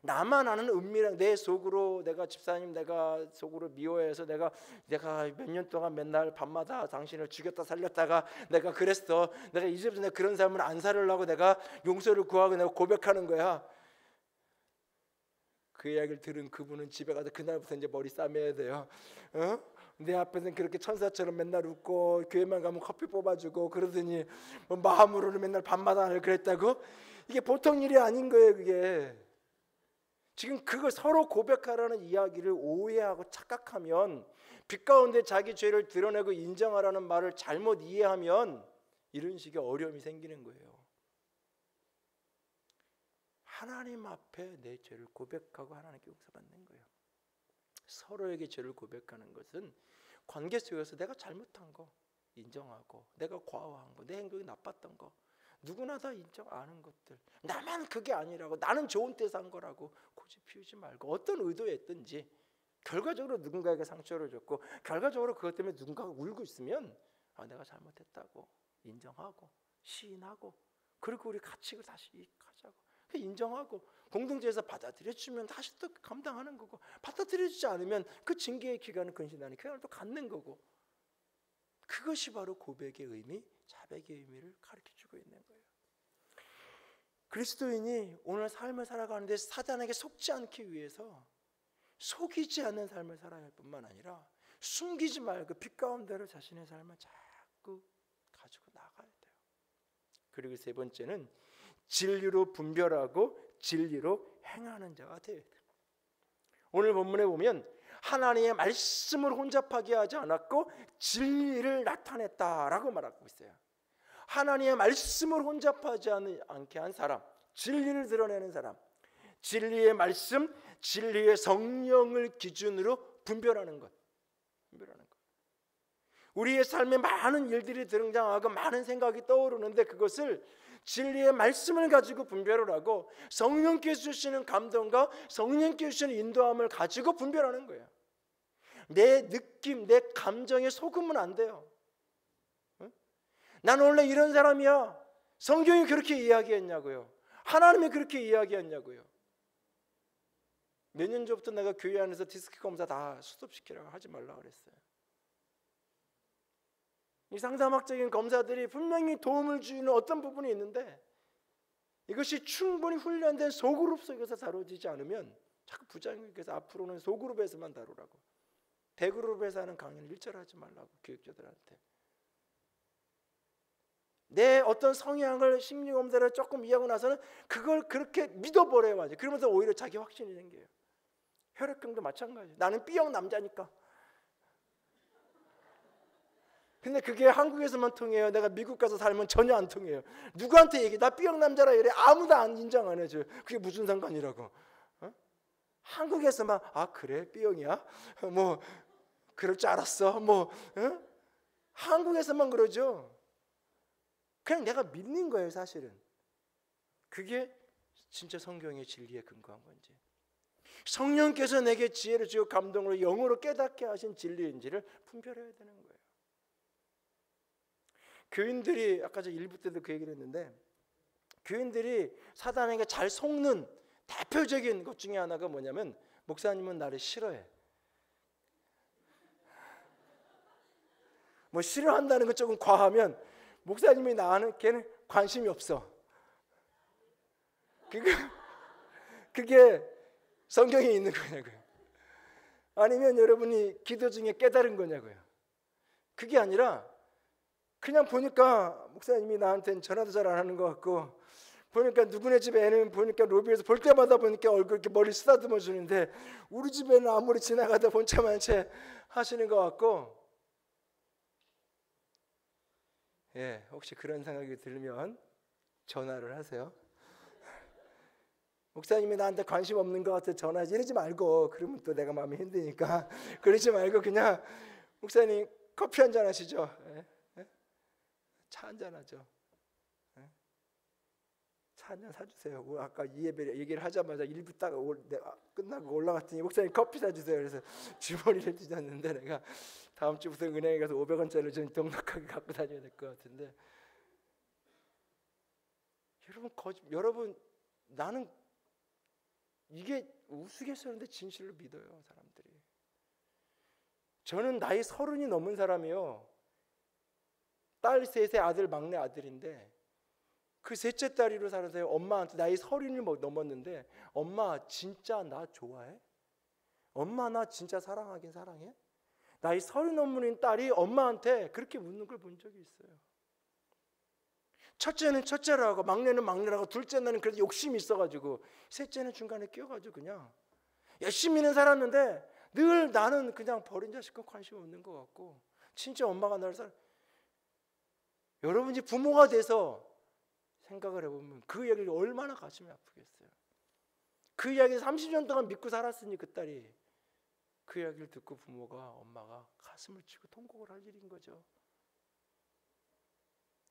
나만 아는 은밀한 내 속으로, 내가 집사님 내가 속으로 미워해서 내가 몇 년 동안 맨날 밤마다 당신을 죽였다 살렸다가 내가 그랬어, 내가 이제부터 내가 그런 삶을 안 살으려고 내가 용서를 구하고 내가 고백하는 거야. 그 이야기를 들은 그분은 집에 가서 그날부터 이제 머리 싸매야 돼요. 내 앞에서는 그렇게 천사처럼 맨날 웃고 교회만 가면 커피 뽑아주고 그러더니 뭐 마음으로는 맨날 밤마다 그랬다고? 이게 보통 일이 아닌 거예요. 그게 지금 그걸 서로 고백하라는 이야기를 오해하고 착각하면, 빛 가운데 자기 죄를 드러내고 인정하라는 말을 잘못 이해하면 이런 식의 어려움이 생기는 거예요. 하나님 앞에 내 죄를 고백하고 하나님께 용서받는 거예요. 서로에게 죄를 고백하는 것은 관계 속에서 내가 잘못한 거 인정하고, 내가 과오한 거, 내 행동이 나빴던 거 누구나 다 인정하는 것들, 나만 그게 아니라고, 나는 좋은 데서 한 거라고 고집 피우지 말고, 어떤 의도였든지 결과적으로 누군가에게 상처를 줬고 결과적으로 그것 때문에 누군가가 울고 있으면 내가 잘못했다고 인정하고 시인하고, 그리고 우리 가치를 다시 가자고 인정하고, 공동체에서 받아들여주면 다시 또 감당하는 거고, 받아들여주지 않으면 그 징계의 기간을 근신하니 그냥 또 갖는 거고, 그것이 바로 고백의 의미, 자백의 의미를 가르쳐주고 있는 거예요. 그리스도인이 오늘 삶을 살아가는데 사단에게 속지 않기 위해서 속이지 않는 삶을 살아야 할 뿐만 아니라 숨기지 말고 빛 가운데로 자신의 삶을 자꾸 가지고 나가야 돼요. 그리고 세 번째는 진리로 분별하고 진리로 행하는 자가 되어야 돼요. 오늘 본문에 보면 하나님의 말씀을 혼잡하게 하지 않았고 진리를 나타냈다라고 말하고 있어요. 하나님의 말씀을 혼잡하지 않게 한 사람, 진리를 드러내는 사람, 진리의 말씀, 진리의 성령을 기준으로 분별하는 것. 우리의 삶에 많은 일들이 등장하고 많은 생각이 떠오르는데 그것을 진리의 말씀을 가지고 분별을 하고 성령께서 주시는 감동과 성령께서 주시는 인도함을 가지고 분별하는 거예요. 내 느낌, 내 감정에 속으면 안 돼요. 나는 원래 이런 사람이야. 성경이 그렇게 이야기했냐고요. 하나님이 그렇게 이야기했냐고요. 몇 년 전부터 내가 교회 안에서 디스크 검사 다 수습시키라고 하지 말라고 그랬어요. 이 상담학적인 검사들이 분명히 도움을 주는 어떤 부분이 있는데 이것이 충분히 훈련된 소그룹 속에서 다뤄지지 않으면 자꾸 부장님께서 앞으로는 소그룹에서만 다루라고, 대그룹에서 하는 강연을 일절하지 말라고 교육자들한테. 내 어떤 성향을 심리검사를 조금 이해하고 나서는 그걸 그렇게 믿어버려요. 완전. 그러면서 오히려 자기 확신이 생겨요. 혈액형도 마찬가지예요. 나는 B형 남자니까. 근데 그게 한국에서만 통해요. 내가 미국 가서 살면 전혀 안 통해요. 누구한테 얘기해? 나 B형 남자라 이래. 아무도 안 인정 안 해줘요. 그게 무슨 상관이라고. 한국에서만 그래 B형이야? 뭐 그럴 줄 알았어. 한국에서만 그러죠. 그냥 내가 믿는 거예요, 사실은. 그게 진짜 성경의 진리에 근거한 건지, 성령께서 내게 지혜를 주고 감동으로 영으로 깨닫게 하신 진리인지를 분별해야 되는 거예요. 교인들이 아까 저 1부 때도 그 얘기를 했는데, 교인들이 사단에게 잘 속는 대표적인 것 중에 하나가 뭐냐면, 목사님은 나를 싫어해. 뭐 싫어한다는 거 조금 과하면 목사님이 나는 걔는 관심이 없어. 그게 성경에 있는 거냐고요. 아니면 여러분이 기도 중에 깨달은 거냐고요. 그게 아니라 그냥 보니까 목사님이 나한테는 전화도 잘 안 하는 것 같고, 보니까 누구네 집 애는 보니까 로비에서 볼 때마다 보니까 얼굴 이렇게 머리 쓰다듬어 주는데 우리 집에는 아무리 지나가다 본체만 채 하시는 것 같고, 예, 혹시 그런 생각이 들면 전화를 하세요. 목사님이 나한테 관심 없는 것 같아 전화하지, 이러지 말고. 그러면 또 내가 마음이 힘드니까 그러지 말고 그냥 목사님 커피 한잔 하시죠. 예? 예? 차 한잔 하죠. 예? 차 한잔 사주세요. 아까 이 예배 얘기를 하자마자 일부 딱 끝나고 올라갔더니 목사님 커피 사주세요. 그래서 주머니를 뒤졌는데 내가 다음 주부터 은행에 가서 500원짜리를 좀 넉넉하게 갖고 다녀야 될 것 같은데, 여러분 나는 이게 우스갯소리인데 진실로 믿어요, 사람들이. 저는 나이 30이 넘은 사람이요. 딸 셋의 아들, 막내 아들인데 그 셋째 딸이로 살아서요. 엄마한테 나이 30이 넘었는데, 엄마 진짜 나 좋아해? 엄마 나 진짜 사랑하긴 사랑해? 나이 30 넘은 딸이 엄마한테 그렇게 묻는 걸 본 적이 있어요. 첫째는 첫째라고, 막내는 막내라고, 둘째는 그래도 욕심이 있어가지고, 셋째는 중간에 끼어가지고 그냥 열심히는 살았는데 늘 나는 그냥 버린 자식과 관심 없는 것 같고, 진짜 엄마가 나를 여러분이 부모가 돼서 생각을 해보면 그 이야기를 얼마나 가슴이 아프겠어요. 그 이야기 30년 동안 믿고 살았으니 그 딸이 그 이야기를 듣고 부모가, 엄마가 가슴을 치고 통곡을 할 일인 거죠.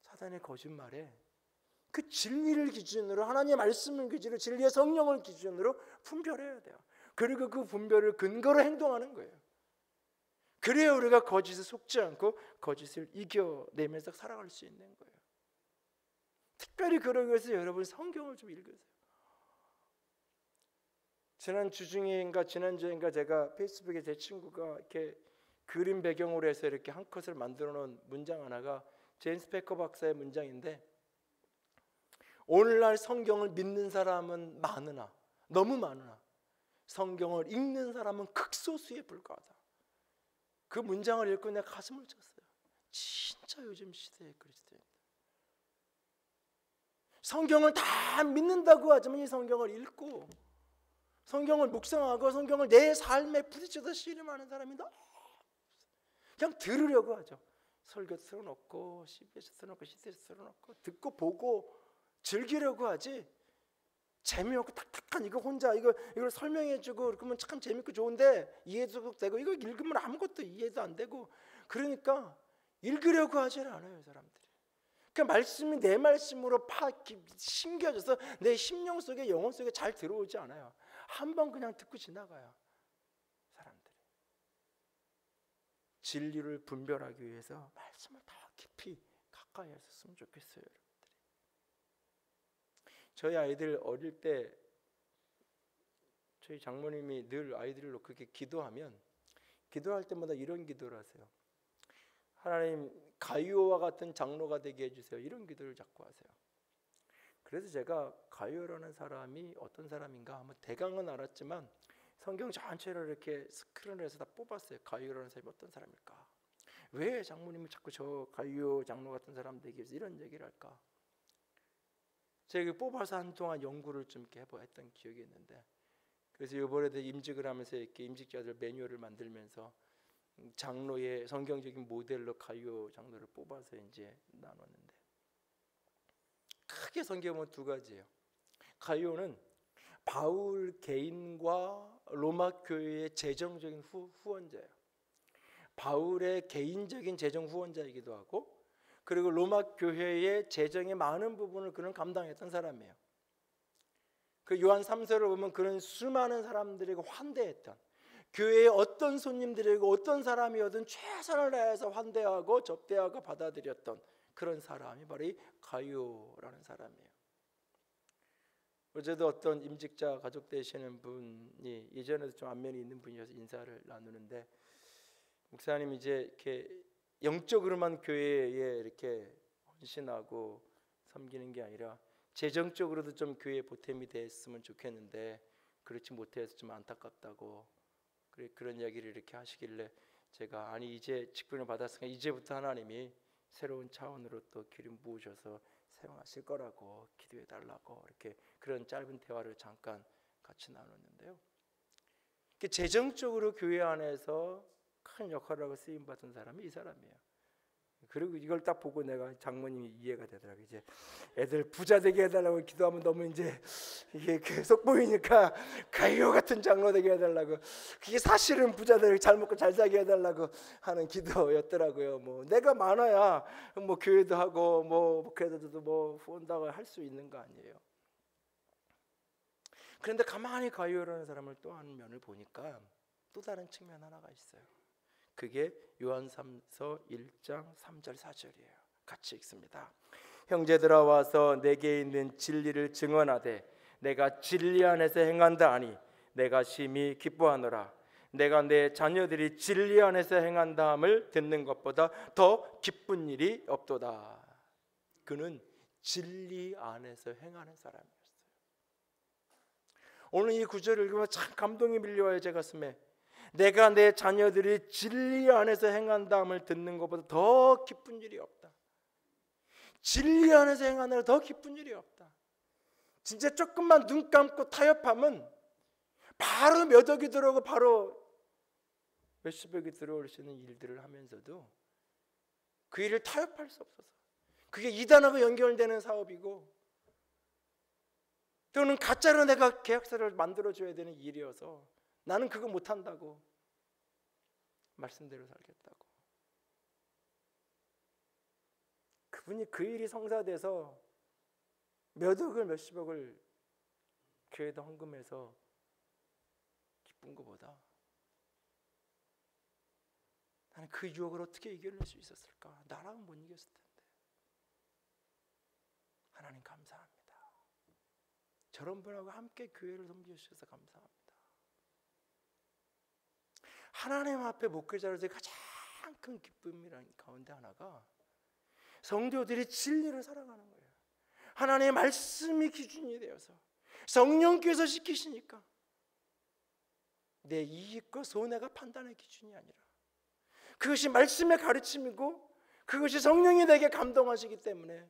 사단의 거짓말에 그 진리를 기준으로, 하나님의 말씀을 기준으로, 진리의 성령을 기준으로 분별해야 돼요. 그리고 그 분별을 근거로 행동하는 거예요. 그래야 우리가 거짓에 속지 않고 거짓을 이겨내면서 살아갈 수 있는 거예요. 특별히 그러기 위해서 여러분 성경을 좀 읽으세요. 지난 주중인가 지난주인가 제가 페이스북에 제 친구가 이렇게 그림 배경으로 해서 이렇게 한 컷을 만들어 놓은 문장 하나가 제임스 패커 박사의 문장인데, 오늘날 성경을 믿는 사람은 많으나, 너무 많으나 성경을 읽는 사람은 극소수에 불과하다. 그 문장을 읽고 내가 가슴을 쳤어요. 진짜 요즘 시대의 그리스도인, 성경을 다 믿는다고 하지만 이 성경을 읽고 성경을 묵상하고 성경을 내 삶에 부딪혀서 씨름하는 사람이 너무 그냥 들으려고 하죠. 설교 틀어놓고 CBS 틀어놓고 CBS 틀어놓고 듣고 보고 즐기려고 하지, 재미없고 탁탁한 이거 혼자 이걸 설명해주고 그러면 참 재밌고 좋은데 이해도 되고, 이거 읽으면 아무것도 이해도 안 되고, 그러니까 읽으려고 하질 않아요, 사람들이. 그 말씀이 내 말씀으로 심겨져서 내 심령 속에, 영혼 속에 잘 들어오지 않아요. 한번 그냥 듣고 지나가요, 사람들이. 진리를 분별하기 위해서 말씀을 더 깊이 가까이 했었으면 좋겠어요, 여러분들이. 저희 아이들 어릴 때 저희 장모님이 늘 아이들을 놓고 그렇게 기도할 때마다 이런 기도를 하세요. 하나님, 가이오와 같은 장로가 되게 해주세요. 이런 기도를 자꾸 하세요. 그래서 제가 가이오라는 사람이 어떤 사람인가 한번 대강은 알았지만 성경 전체를 이렇게 스크린을 해서 다 뽑았어요. 가이오라는 사람이 어떤 사람일까? 왜 장모님이 자꾸 저 가이오 장로 같은 사람 되게 해서 이런 얘기를 할까? 제가 뽑아서 한동안 연구를 좀 이렇게 했던 기억이 있는데, 그래서 이번에도 임직을 하면서 이렇게 임직자들 매뉴얼을 만들면서 장로의 성경적인 모델로 가이오 장로를 뽑아서 이제 나눴는데, 크게 성경은 두 가지예요. 가이오는 바울 개인과 로마 교회의 재정적인 후원자예요. 바울의 개인적인 재정 후원자이기도 하고, 그리고 로마 교회의 재정의 많은 부분을 그는 감당했던 사람이에요. 그 요한 3서를 보면 그는 수많은 사람들에게 환대했던, 교회의 어떤 손님들에게 어떤 사람이어든 최선을 다해서 환대하고 접대하고 받아들였던 그런 사람이 바로 이 가이오라는 사람이에요. 어제도 어떤 임직자 가족 되시는 분이, 예전에도 좀 안면이 있는 분이어서 인사를 나누는데, 목사님 이제 이렇게 영적으로만 교회에 이렇게 헌신하고 섬기는 게 아니라 재정적으로도 좀 교회에 보탬이 됐으면 좋겠는데 그렇지 못해서 좀 안타깝다고 그런 이야기를 이렇게 하시길래 제가 아니 이제 직분을 받았으니까 이제부터 하나님이 새로운 차원으로 또 기름 부으셔서 사용하실 거라고 기도해 달라고 이렇게 그런 짧은 대화를 잠깐 같이 나눴는데요. 재정적으로 교회 안에서 큰 역할을 하고 쓰임 받은 사람이 이 사람이에요. 그리고 이걸 딱 보고 내가 장모님이 이해가 되더라고요. 이제 애들 부자 되게 해달라고 기도하면 너무 이제 이게 계속 보이니까 가이오 같은 장로 되게 해달라고, 그게 사실은 부자들 잘 먹고 잘 살게 해달라고 하는 기도였더라고요. 뭐 내가 많아야 뭐 교회도 하고 뭐 그래도 뭐 후원다고 할 수 있는 거 아니에요. 그런데 가만히 가이오라는 사람을 또 한 면을 보니까 또 다른 측면 하나가 있어요. 그게 요한삼서 1장 3절 4절이에요. 같이 읽습니다. 형제들아 와서 내게 있는 진리를 증언하되 내가 진리 안에서 행한다 하니 내가 심히 기뻐하노라. 내가 내 자녀들이 진리 안에서 행한다 함을 듣는 것보다 더 기쁜 일이 없도다. 그는 진리 안에서 행하는 사람이었어요. 오늘 이 구절을 읽으면 참 감동이 밀려와요. 제 가슴에. 내가 내 자녀들이 진리 안에서 행한다함을 듣는 것보다 더 기쁜 일이 없다. 진리 안에서 행하느라 더 기쁜 일이 없다. 진짜 조금만 눈 감고 타협하면 바로 몇 억이 들어오고 바로 몇십억이 들어올 수 있는 일들을 하면서도 그 일을 타협할 수 없어서, 그게 이단하고 연결되는 사업이고 또는 가짜로 내가 계약서를 만들어줘야 되는 일이어서 나는 그거 못한다고, 말씀대로 살겠다고. 그분이 그 일이 성사돼서 몇 억을 몇십억을 교회에다 헌금해서 기쁜 것보다 나는 그 유혹을 어떻게 이겨낼 수 있었을까? 나라면 못 이겼을 텐데. 하나님 감사합니다. 저런 분하고 함께 교회를 섬겨주셔서 감사합니다. 하나님 앞에 목회자로서 가장 큰 기쁨이라는 가운데 하나가 성도들이 진리를 살아가는 거예요. 하나님의 말씀이 기준이 되어서 성령께서 시키시니까 내 이익과 손해가 판단의 기준이 아니라 그것이 말씀의 가르침이고 그것이 성령이 내게 감동하시기 때문에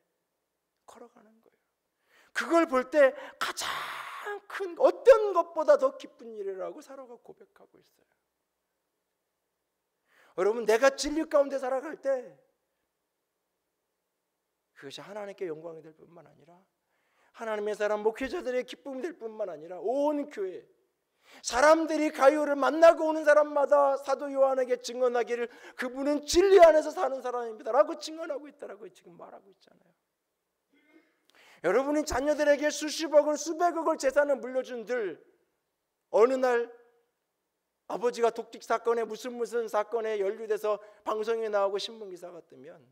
걸어가는 거예요. 그걸 볼 때 가장 큰 어떤 것보다 더 기쁜 일이라고 사로가 고백하고 있어요. 여러분, 내가 진리 가운데 살아갈 때 그것이 하나님께 영광이 될 뿐만 아니라 하나님의 사람 목회자들의 기쁨이 될 뿐만 아니라 온 교회 사람들이 가요를 만나고 오는 사람마다 사도 요한에게 증언하기를 그분은 진리 안에서 사는 사람입니다 라고 증언하고 있다라고 지금 말하고 있잖아요. 여러분이 자녀들에게 수십억을 수백억을 재산을 물려준들 어느 날 아버지가 독직 사건에 무슨 사건에 연루돼서 방송에 나오고 신문기사가 뜨면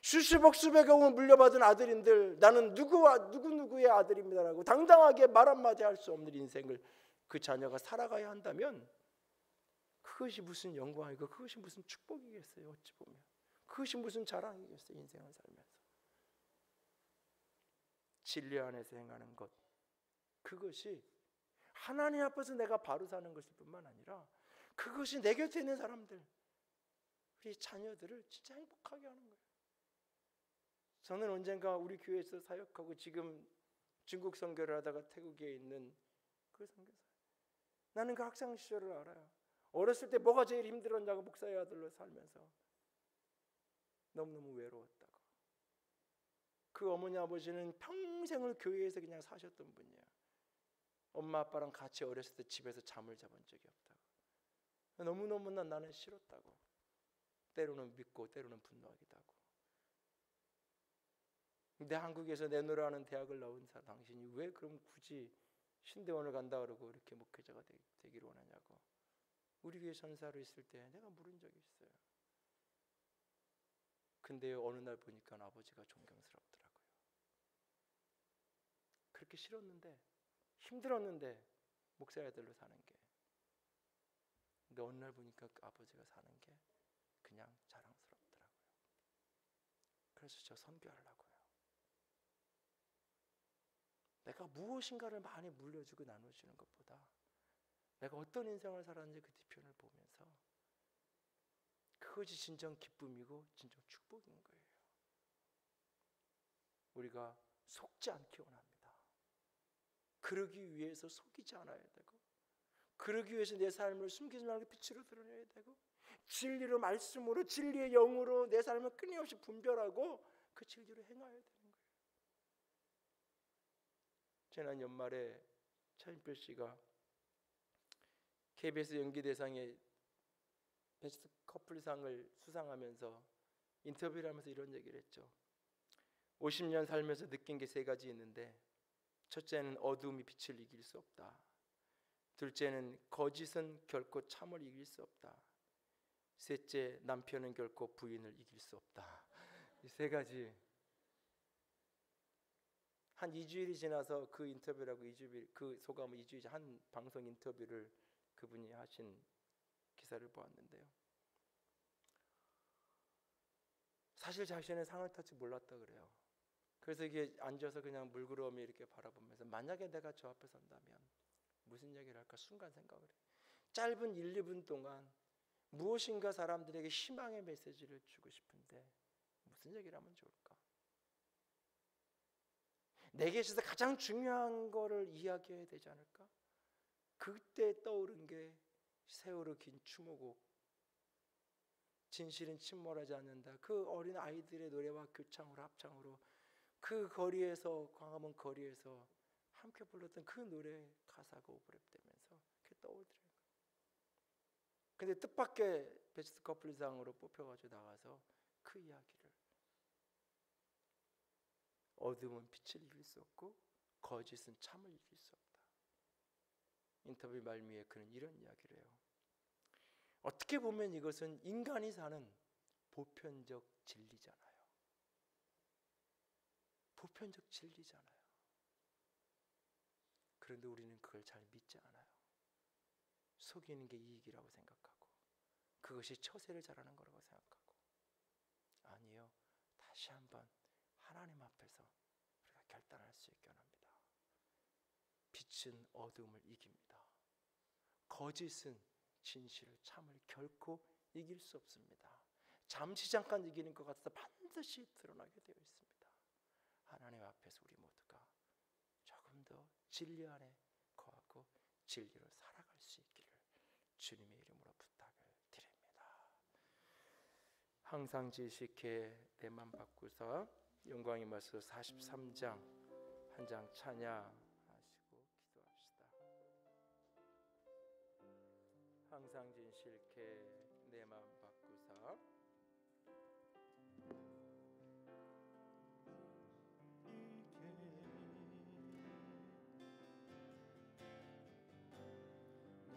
수십억 수백억을 물려받은 아들인들 나는 누구의 아들입니다라고 당당하게 말 한마디 할 수 없는 인생을 그 자녀가 살아가야 한다면 그것이 무슨 영광이고 그것이 무슨 축복이겠어요. 어찌 보면 그것이 무슨 자랑이겠어요. 인생을 살면서 진리 안에서 행하는 것, 그것이 하나님 앞에서 내가 바로 사는 것일 뿐만 아니라 그것이 내 곁에 있는 사람들, 우리 자녀들을 진짜 행복하게 하는 거예요. 저는 언젠가 우리 교회에서 사역하고 지금 중국 선교를 하다가 태국에 있는 그 선교사, 나는 그 학창 시절을 알아요. 어렸을 때 뭐가 제일 힘들었냐고 목사의 아들로 살면서 너무너무 외로웠다고. 그 어머니 아버지는 평생을 교회에서 그냥 사셨던 분이에요. 엄마 아빠랑 같이 어렸을 때 집에서 잠을 자본 적이 없다고. 너무너무 나는 싫었다고. 때로는 믿고 때로는 분노하기도 하고. 근데 한국에서 내노라는 대학을 나온 당신이 왜 그럼 굳이 신대원을 간다 그러고 이렇게 목회자가 되기를 원하냐고 우리 교회 전사로 있을 때 내가 물은 적이 있어요. 근데 어느 날 보니까 아버지가 존경스럽더라고요. 그렇게 싫었는데 힘들었는데 목사의 아들로 사는 게, 근데 어느 날 보니까 그 아버지가 사는 게 그냥 자랑스럽더라고요. 그래서 저 선교하려고요. 내가 무엇인가를 많이 물려주고 나눠주는 것보다 내가 어떤 인생을 살았는지 그 뒤편을 보면서 그것이 진정 기쁨이고 진정 축복인 거예요. 우리가 속지 않기 원합니다. 그러기 위해서 속이지 않아야 되고, 그러기 위해서 내 삶을 숨기지 말고 빛으로 드러내야 되고, 진리로 말씀으로 진리의 영으로 내 삶을 끊임없이 분별하고 그 진리로 행해야 되는 거예요. 지난 연말에 차인표 씨가 KBS 연기대상의 베스트 커플상을 수상하면서 인터뷰를 하면서 이런 얘기를 했죠. 50년 살면서 느낀 게 3가지 있는데, 첫째는 어두움이 빛을 이길 수 없다. 둘째는 거짓은 결코 참을 이길 수 없다. 셋째, 남편은 결코 부인을 이길 수 없다. 이 3가지. 한 2주일이 지나서 그 인터뷰라고 그 소감을 2주일 한 방송 인터뷰를 그분이 하신 기사를 보았는데요. 사실 자신은 상을 탈 줄 몰랐다 그래요. 그래서 이게 앉아서 그냥 물구러미 이렇게 바라보면서 만약에 내가 저 앞에 선다면 무슨 얘기를 할까 순간 생각을 해요. 짧은 1, 2분 동안 무엇인가 사람들에게 희망의 메시지를 주고 싶은데 무슨 얘기를 하면 좋을까? 내게 있어서 가장 중요한 거를 이야기해야 되지 않을까? 그때 떠오른 게 세월호 긴 추모곡 진실은 침몰하지 않는다. 그 어린 아이들의 노래와 교창으로 합창으로 그 거리에서, 광화문 거리에서 함께 불렀던 그 노래 가사가 오버랩되면서 그게 떠오르더라고요. 근데 뜻밖의 베스트 커플상으로 뽑혀가지고 나가서 그 이야기를, 어둠은 빛을 이길 수 없고 거짓은 참을 이길 수 없다. 인터뷰 말미에 그는 이런 이야기를 해요. 어떻게 보면 이것은 인간이 사는 보편적 진리잖아요. 보편적 진리잖아요. 그런데 우리는 그걸 잘 믿지 않아요. 속이는 게 이익이라고 생각하고 그것이 처세를 잘하는 거라고 생각하고, 아니요, 다시 한번 하나님 앞에서 우리가 결단할 수 있게 합니다. 빛은 어둠을 이깁니다. 거짓은 진실을 참을 결코 이길 수 없습니다. 잠시 잠깐 이기는 것 같아서 반드시 드러나게 되어 있습니다. 하나님 앞에서 우리 모두가 조금 더 진리 안에 거하고 진리로 살아갈 수 있기를 주님의 이름으로 부탁을 드립니다. 항상 지식해 내 맘 바꾸사 영광의 말씀 43장 한 장 찬양하시고 기도합시다. 항상 진실케 내 맘 바꾸사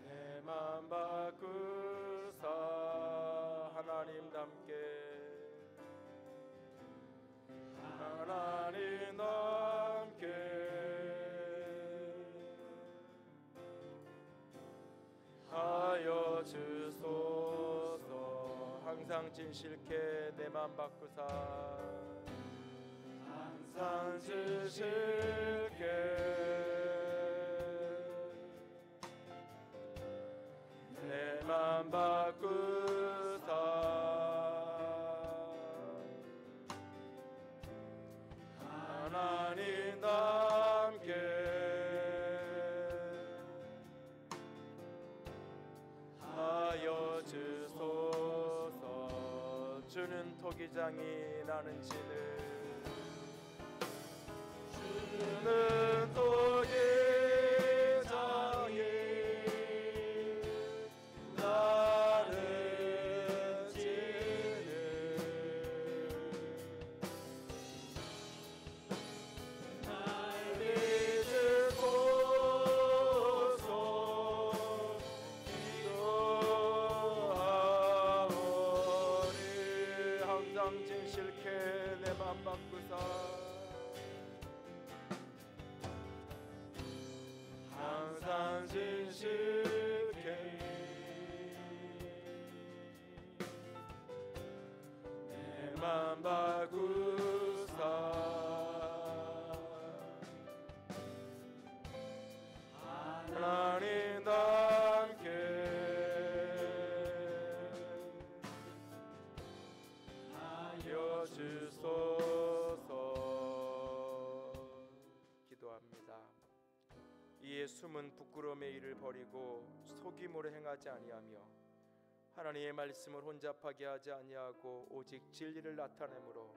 내 맘 바꾸사 하나님답게 하나님답게 하여 주소서. 항상 진실케 내 맘 바꾸사 항상 진실케 내 맘 바꾸사 하나님답게 하여 주소서. 주는 토기장이 나는 진을 주는 토기장이 나는 진을 날 믿으소서. 기도하오니 항상 진실케 내 맘 바꾸사 항상 진실케 내 맘 바꾸사 주소서. 기도합니다. 이에 숨은 부끄러움의 일을 버리고 속임으로 행하지 아니하며 하나님의 말씀을 혼잡하게 하지 아니하고 오직 진리를 나타내므로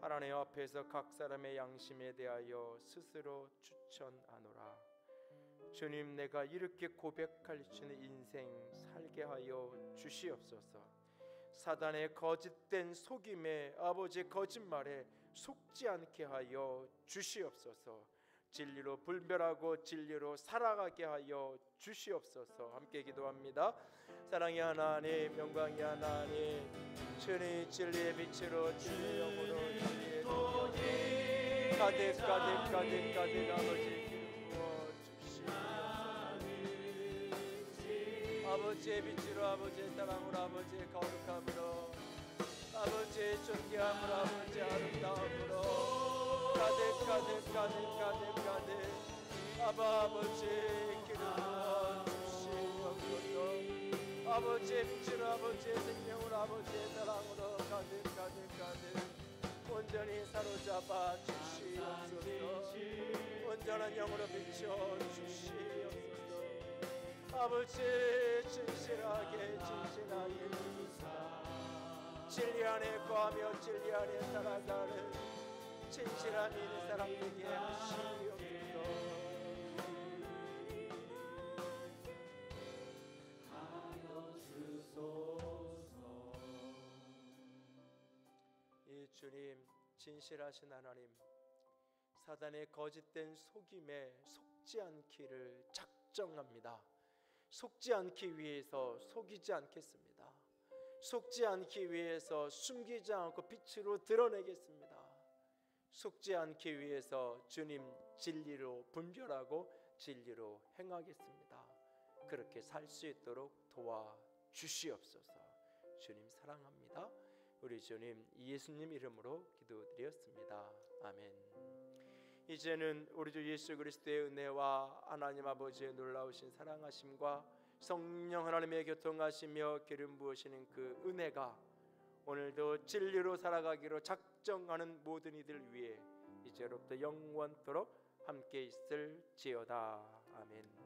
하나님 앞에서 각 사람의 양심에 대하여 스스로 추천하노라. 주님, 내가 이렇게 고백할 수 있는 인생 살게 하여 주시옵소서. 사단의 거짓된 속임에 아버지의 거짓말에 속지 않게 하여 주시옵소서. 진리로 분별하고 진리로 살아가게 하여 주시옵소서. 함께 기도합니다. 사랑의 하나님, 영광의 하나님, 주님 진리의 빛으로 진리의 영으로 진리의 능력으로 가득 아버지 기름 부어 주시옵소서. 아버지의 빛으로, 아버지의 사랑으로, 아버지의 거룩함으로, 아버지의 존귀함으로, 아버지의 아름다움으로 가득 아버지 기름 부어 주시옵소서. 아버지의 빛으로, 아버지의 생명으로, 아버지의 사랑으로 가득 온전히 사로잡아 주시옵소서. 온전한 영으로 비춰 주시옵소서. 아버지 진실하게 진리 안에 거하며 진리 안에 살아가는 진실한 이 사람 되게 하시옵소서. 이 주님 진실하신 하나님, 사단의 거짓된 속임에 속지 않기를 작정합니다. 속지 않기 위해서 속이지 않겠습니다. 속지 않기 위해서 숨기지 않고 빛으로 드러내겠습니다. 속지 않기 위해서 주님 진리로 분별하고 진리로 행하겠습니다. 그렇게 살 수 있도록 도와주시옵소서. 주님 사랑합니다. 우리 주님 예수님 이름으로 기도드렸습니다. 아멘. 이제는 우리 주 예수 그리스도의 은혜와 하나님 아버지의 놀라우신 사랑하심과 성령 하나님의 교통하시며 기름 부으시는 그 은혜가 오늘도 진리로 살아가기로 작정하는 모든 이들 위해 이제로부터 영원토록 함께 있을지어다. 아멘.